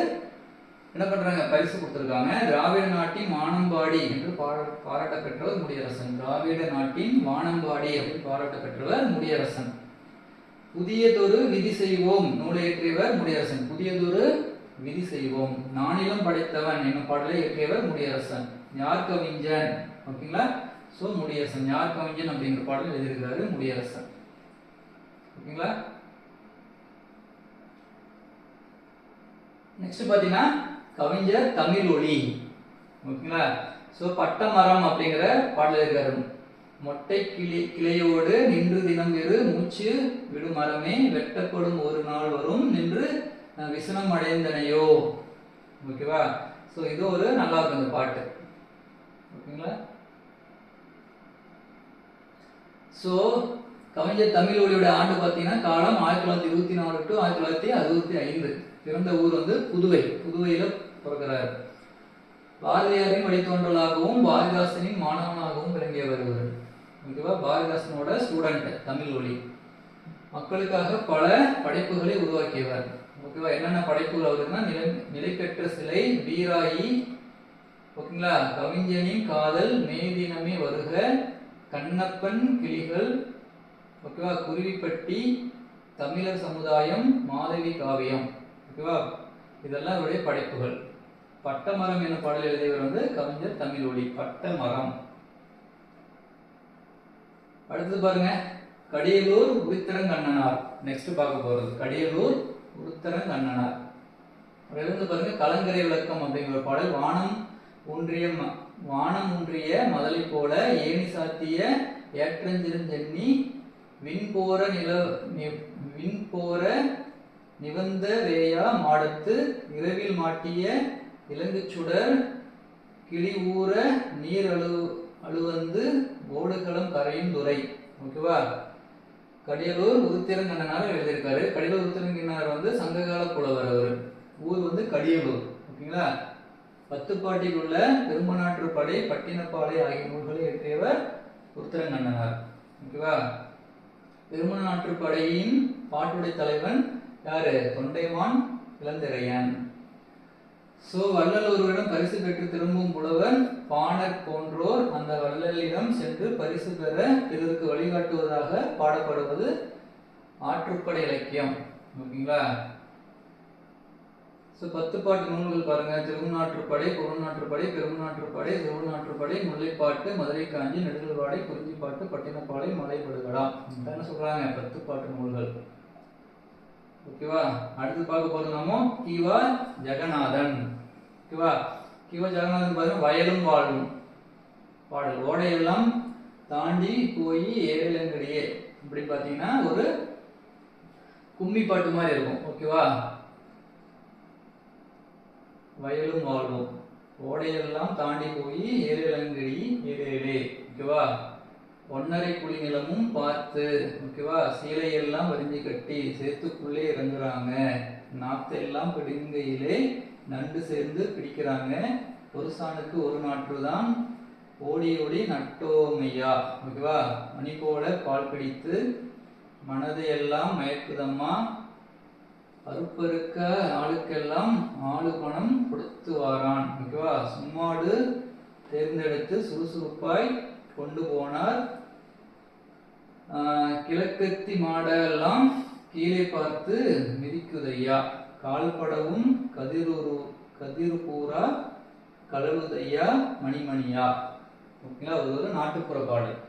என்ன பண்றாங்க? பரிசு கொடுத்திருக்காங்க. திராவிட நாட்டின் வானம்பாடி என்று பாராட்ட பெற்றவர் முடியரசன். திராவிட நாட்டின் வானம்பாடி அப்படின்னு பாராட்ட பெற்றவர் முடியரசன். புதியதொரு விதி செய்வோம் நூலை இயற்றியவர் முடியரசன். புதியதொரு விதி செய்வோம். நானிலம் படைத்தவன் என்னும் பாடலை இயற்றியவர் முடியரசன். யார் கவிஞன்? ஓகேங்களா? சோ முடியரசன். யார் கவிஞன் அப்படிங்கிற பாடல் எழுதியிருக்கிறாரு முடியரசன். ஓகேங்களா? நெக்ஸ்ட் பாத்தீங்கன்னா கவிஞர் தமிழொலி. ஓகேங்களா? சோ பட்டமரம் அப்படிங்கிற பாடல் இருக்காரு. மொட்டை கிளையோடு நின்று தினம் வேறு மூச்சு விடும் மரமே வெட்டப்படும் ஒரு நாள் வரும் நின்று விசனம் அடைந்தனையோ. ஓகேவா? ஸோ இது ஒரு நல்லா இருக்கும் இந்த பாட்டு. ஓகேங்களா? ஸோ கவிஞர் தமிழ் ஒளியோட ஆண்டு பார்த்தீங்கன்னா காலம் 1924 to 1965. பிறந்த ஊர் வந்து புதுவை. புதுவையில் பிறக்கிறார். பாரதியாரின் வழித்தோன்றலாகவும் பாரதிதாசனின் மாணவனாகவும் விளங்கியவர் இவர். ஓகேவா? பாரதிதாசனோட ஸ்டூடெண்ட் தமிழ் ஒளி. மக்களுக்காக பல படைப்புகளை உருவாக்கியவர். ஓகேவா? என்னென்ன படைப்புகள் அவருக்குன்னா நிலைபெற்ற சிலை, வீராயி, ஓகேங்களா, கவிஞனின் காதல், மேதினமே வருக, கண்ணப்பன் கிளிகள், ஓகேவா, குருவிப்பட்டி, தமிழர் சமுதாயம், மாதவி காவியம். ஓகேவா? இதெல்லாம் இவருடைய படைப்புகள். பட்டமரம் என்ற பாடல் எழுதியவர் வந்து கவிஞர் தமிழ் ஒளி. பட்டமரம். அடுத்தது பாருங்க, கடியலூர் உருத்திரங்கண்ணனார். நெக்ஸ்ட் பார்க்க போறது கடியலூர் உருத்திரங்கண்ணனார். இருந்து பாருங்க, கலங்கரை விளக்கம் அப்படிங்கிற பாடல். வானம் ஒன்றிய மதலை போல ஏணி சாத்திய ஏற்றஞ்சிருஞ்சென்னி விண்போர நிவந்த வேயா மாடத்து இரவில் மாட்டிய இலங்குச்சுடர் கிளி ஊற நீர் அழுவந்து ஓடுகளம் கரையும் துறை. ஓகேவா? கடியலூர் உருத்திரங்கண்ணனார் எழுதியிருக்காரு. கடியலூர் உருத்திரங்கண்ணனார் வந்து சங்ககால புலவர். அவர் ஊர் வந்து கடியலூர். ஓகேங்களா? பத்துப்பாட்டில் உள்ள பெரும்பநாற்றுப்படை, பட்டினப்பாலை ஆகிய நூல்களை இயற்றியவர் உருத்திரங்கண்ணனார். ஓகேவா? பெரும்பநாற்றுப்படையின் பாட்டுடை தலைவன் யாரு? தொண்டைமான் இளந்திரையன். சோ வள்ளல் ஒருவரிடம் பரிசு பெற்று திரும்பும் புலவர் பாணர் போன்றோர் அந்த வள்ளலிடம் சென்று பரிசு பெற பிறருக்கு வழிகாட்டுவதாக பாடப்படுவது ஆற்றுப்படை இலக்கியம். ஓகேங்களா? ஸோ 10 பாட்டு நூல்கள் பாருங்க. திருநாற்றுப்படை, பொருநாற்றுப்படை, பெருநாற்றுப்படை, திருநாற்றுப்படை, முல்லைப்பாட்டு, மதுரை காஞ்சி, நெடுங்கல்வாடை, குறிஞ்சிப்பாட்டு, பட்டினப்பாலை, மலைப்படுகடா. என்ன சொல்றாங்க? 10 பாட்டு நூல்கள். ஓகேவா? அடுத்து பார்க்க போறது நாம கிவா ஜெகநாதன். ஓகேவா? கிவா ஜெகநாதன் பாருங்க, வயலும் வாழும் பாடல். ஓடையெல்லாம் தாண்டி போய் ஏழங்கடியே இப்படி பாத்தீங்கன்னா ஒரு கும்மி பாட்டு மாதிரி இருக்கும். ஓகேவா? வயலும் வாழும், ஓடையெல்லாம் தாண்டி போய் ஏழங்கடி ஏழே. ஓகேவா? ஒன்னரை குழி நிலமும் பார்த்து. ஓகேவா? சீலையெல்லாம் வரிஞ்சு கட்டி சேத்துக்குள்ளே இறங்குறாங்க, நாத்தெல்லாம் பிடிங்கையிலே நண்டு சேர்ந்து பிடிக்கிறாங்க, ஒரு சாணுக்கு ஒரு நாற்று தான் ஓடி ஓடி நட்டோமையா. ஓகேவா? மணி போல பால் பிடித்து மனதையெல்லாம் மயக்குதம்மா, அறுப்பறுக்க ஆளுக்கெல்லாம் ஆளு பணம் கொடுத்து வாரான். ஓகேவா? சும்மாடு தேர்ந்தெடுத்து சுறுசுறுப்பாய் கொண்டு போனார், கிழக்கத்தி மாடெல்லாம் கீழே பார்த்து மிதிக்குதையா, கால்படவும் கதிரு பூரா கழுவுதையா மணிமணியா. ஓகேங்களா? ஒரு நாட்டுப்புற பாடல்.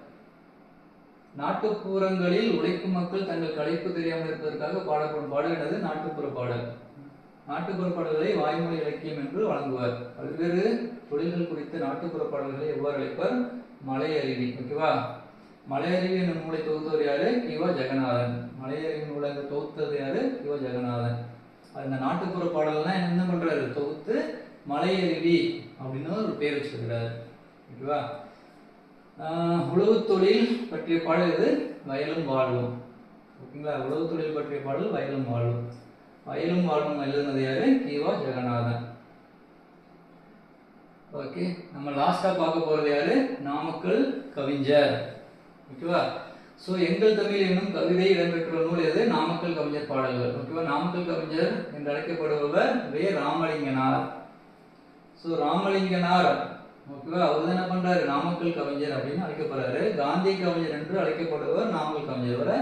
நாட்டுப்புறங்களில் உழைக்கும் மக்கள் தங்கள் களைப்பு தெரியாமல் இருப்பதற்காக பாடப்படும் பாடல் என்னது? நாட்டுப்புற பாடல். நாட்டுப்புற பாடல்களை வாய்மொழி இலக்கியம் என்று வழங்குவார். பல்வேறு தொழில்கள் குறித்த நாட்டுப்புற பாடல்களை எவ்வாறு அழைப்பர்? மலையருவி. ஓகேவா? மலையருவி என்னும் நூலை தொகுத்தவர் யாரு? கிவா ஜெகநாதன். மலையருவி நூலை தொகுத்தது யாரு? கிவா ஜெகநாதன். அந்த நாட்டுப்புற பாடல்லாம் என்ன பண்றாரு? தொகுத்து மலையருவி அப்படின்னு ஒரு பேர் வச்சிருக்கிறாரு. ஓகேவா? உழவு தொழில் பற்றிய பாடல் இது வயலும் வாழும். ஓகேங்களா? உழவு தொழில் பற்றிய பாடல் வயலும் வாழும். வயலும் வாழும் எழுதுனது யாரு? கிவா ஜெகநாதன். ஓகே, நம்ம லாஸ்டா பார்க்க போறது யாரு? நாமக்கல் கவிஞர். ஓகேவா? சோ எங்கள் தமிழ் என்னும் கவிதை இடம்பெற்றுள்ள நூல் எது? நாமக்கல் கவிஞர் பாடல்கள். ஓகேவா? நாமக்கல் கவிஞர் என்று அழைக்கப்படுபவர் வே ராமலிங்கனார். சோ ராமலிங்கனார், ஓகேவா, அவர் என்ன பண்றாரு? நாமக்கல் கவிஞர் அப்படின்னு அழைக்கப்படுறாரு. காந்திய கவிஞர் என்று அழைக்கப்படுபவர் நாமக்கல் கவிஞர்.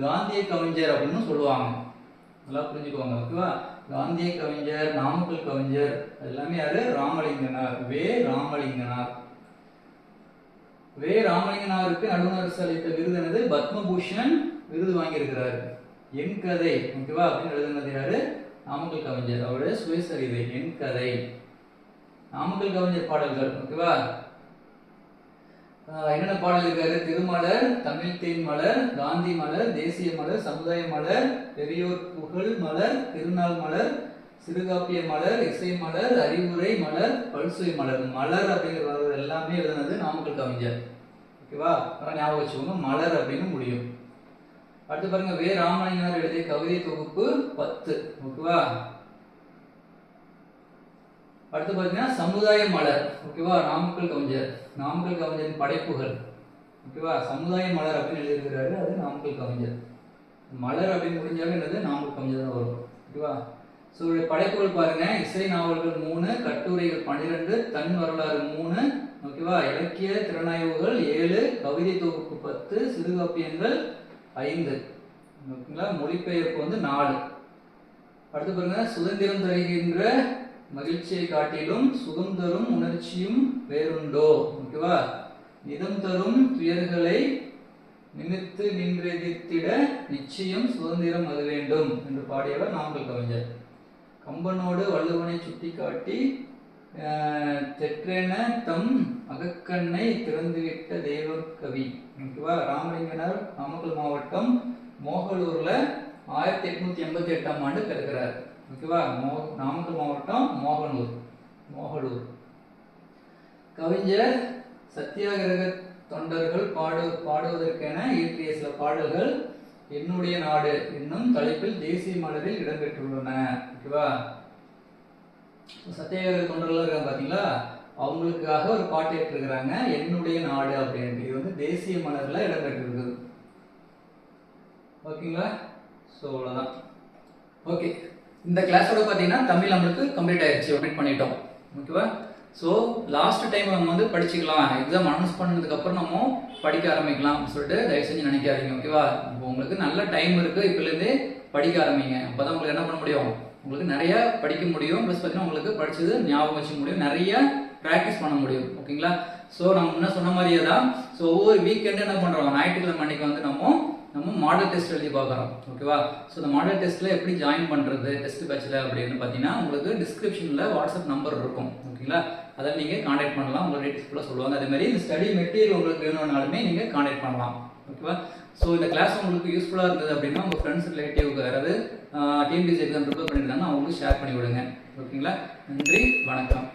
காந்திய கவிஞர் அப்படின்னு சொல்லுவாங்க. நல்லா புரிஞ்சுக்கோங்க. ஓகேவா? காந்திய கவிஞர், நாமக்கல் கவிஞர் எல்லாமே யாரு? ராமலிங்கனார். வே ராமலிங்கனார். வே ராமலிங்கனாருக்கு நடுவணரசு அளித்த விருது என்னது? பத்மபூஷன் விருது வாங்கியிருக்கிறாரு. என் கதை, ஓகேவா, அப்படின்னு எழுதுனது யாரு? நாமக்கல் கவிஞர். அவருடைய சுயசரிதை என் கதை. நாமக்கல் கவிஞர் பாடல்கள். ஓகேவா? என்னென்ன பாடல் இருக்காரு? திருமலர், தமிழ் தேன் மலர், காந்தி மலர், தேசிய மலர், சமுதாய மலர், பெரியோர் புகழ் மலர், திருநாள் மலர், சிறுகாப்பிய மலர், இசை மலர், அறிவுரை மலர், பல்சுவை மலர். மலர் அப்படிங்கிறது எல்லாமே எழுதுனது நாமக்கல் கவிஞர். ஓகேவா? அதெல்லாம் ஞாபகம் வச்சுக்கோங்க, மலர் அப்படின்னு முடியும். அடுத்து பாருங்க, வே ராமலிங்கனார் எழுதிய கவிதை தொகுப்பு 10. ஓகேவா? அடுத்து பாத்தீங்கன்னா சமுதாய மலர். ஓகேவா? நாமக்கல் கவிஞர். நாமக்கல் கவிஞரின் படைப்புகள். ஓகேவா? சமுதாய மலர் அப்படின்னு எழுதியிருக்கிறாரு, அது நாமக்கல் கவிஞர். மலர் அப்படின்னு முடிஞ்சாலும் என்னது? நாமக்கல் கவிஞர் தான் வரும். ஓகேவா? ஸோ படைப்புகள் பாருங்க, இசை நாவல்கள் 3, கட்டுரைகள் 12, தன் வரலாறு 3, ஓகேவா? இலக்கிய திறனாய்வுகள் 7, கவிதை தொகுப்பு 10, சிறுகாப்பியங்கள் 5. ஓகேங்களா? மொழிபெயர்ப்பு வந்து 4. அடுத்து பாருங்க, சுதந்திரம் தருகின்ற மகிழ்ச்சியை காட்டிலும் சுகம் தரும் உணர்ச்சியும் வேறுண்டோ. ஓகேவா? நிதம் தரும் துயர்களை நிமிர்த்து நின்றெதிர்த்திட நிச்சயம் சுதந்திரம் அது வேண்டும் என்று பாடியவர் நாமக்கல் கவிஞர். கம்பனோடு வள்ளுவனை சுட்டி காட்டி தெற்றென தம் அகக்கண்ணை திறந்துவிட்ட தெய்வ கவி. ஓகேவா? ராமலிங்கனார் நாமக்கல் மாவட்டம் மோகலூர்ல 1888ஆம் ஆண்டு பிறக்கிறார். ஓகேவா? நாமக்கல் மாவட்டம் மோகலூர். கவிஞர் சத்தியாகிரக தொண்டர்கள் பாடுவதற்கென இயற்றிய சில பாடல்கள் என்னுடைய நாடு என்னும் தலைப்பில் தேசிய மலரில் இடம்பெற்றுள்ளன. ஓகேவா? சத்தியாகிரக தொண்டர்கள் இருக்காங்க பாத்தீங்களா, அவங்களுக்காக ஒரு பாட்டு ஏற்றிருக்கிறாங்க, என்னுடைய நாடு அப்படின்னு. இது வந்து தேசிய மலர்ல இடம்பெற்றிருக்குது. ஓகேங்களா? ஸோ அவ்வளோதான். ஓகே, இந்த கிளாஸோட பார்த்தீங்கன்னா தமிழ் நம்மளுக்கு கம்ப்ளீட் ஆயிடுச்சு, கம்ப்ளீட் பண்ணிட்டோம். ஓகேவா? ஸோ லாஸ்ட் டைம் நம்ம வந்து படிச்சுக்கலாம், எக்ஸாம் அனௌன்ஸ் பண்ணதுக்கப்புறம் நம்ம படிக்க ஆரம்பிக்கலாம் சொல்லிட்டு தயவு செஞ்சு நினைக்காதீங்க. ஓகேவா? இப்போ உங்களுக்கு நல்ல டைம் இருக்குது, இப்போலேருந்தே படிக்க ஆரம்பிங்க. அப்போ தான் உங்களுக்கு என்ன பண்ண முடியும், உங்களுக்கு நிறைய படிக்க முடியும். ப்ளஸ் பார்த்தீங்கன்னா உங்களுக்கு படித்தது ஞாபகம் வச்சுக்க முடியும், நிறைய ப்ராக்டிஸ் பண்ண முடியும். ஓகேங்களா? ஸோ நம்ம முன்ன சொன்ன மாதிரியே தான். ஸோ ஒவ்வொரு வீக்கெண்டு என்ன பண்ணுறோம், ஞாயிற்றுக்கிழமை அன்னைக்கு வந்து நம்ம மாடல் டெஸ்ட் எழுதி பார்க்குறோம். ஓகேவா? ஸோ இந்த மாடல் டெஸ்ட்டில் எப்படி ஜாயின் பண்ணுறது டெஸ்ட் பேட்சில் அப்படின்னு பார்த்தீங்கன்னா உங்களுக்கு டிஸ்கிரிப்ஷனில் வாட்ஸ்அப் நம்பர் இருக்கும். ஓகேங்களா? அதை நீங்கள் கான்டாக்ட் பண்ணலாம், உங்கள் டீட்டெயில்ஸ் ஃபுல்லாக சொல்லுவாங்க. அதேமாதிரி இந்த ஸ்டடி மெட்டீரியல் உங்களுக்கு வேணும்னாலுமே நீங்கள் கான்டாக்ட் பண்ணலாம். ஓகேவா? ஸோ இந்த கிளாஸ் உங்களுக்கு யூஸ்ஃபுல்லாக இருந்தது அப்படின்னா உங்கள் ஃப்ரெண்ட்ஸ் ரிலேட்டிவ்க்கு யாராவது டிஎன்பிஎஸ்சி எக்ஸாம் ப்ரிப்பேர் பண்ணியிருந்தாங்கன்னா அவங்களுக்கு ஷேர் பண்ணி விடுங்க. ஓகேங்களா? நன்றி, வணக்கம்.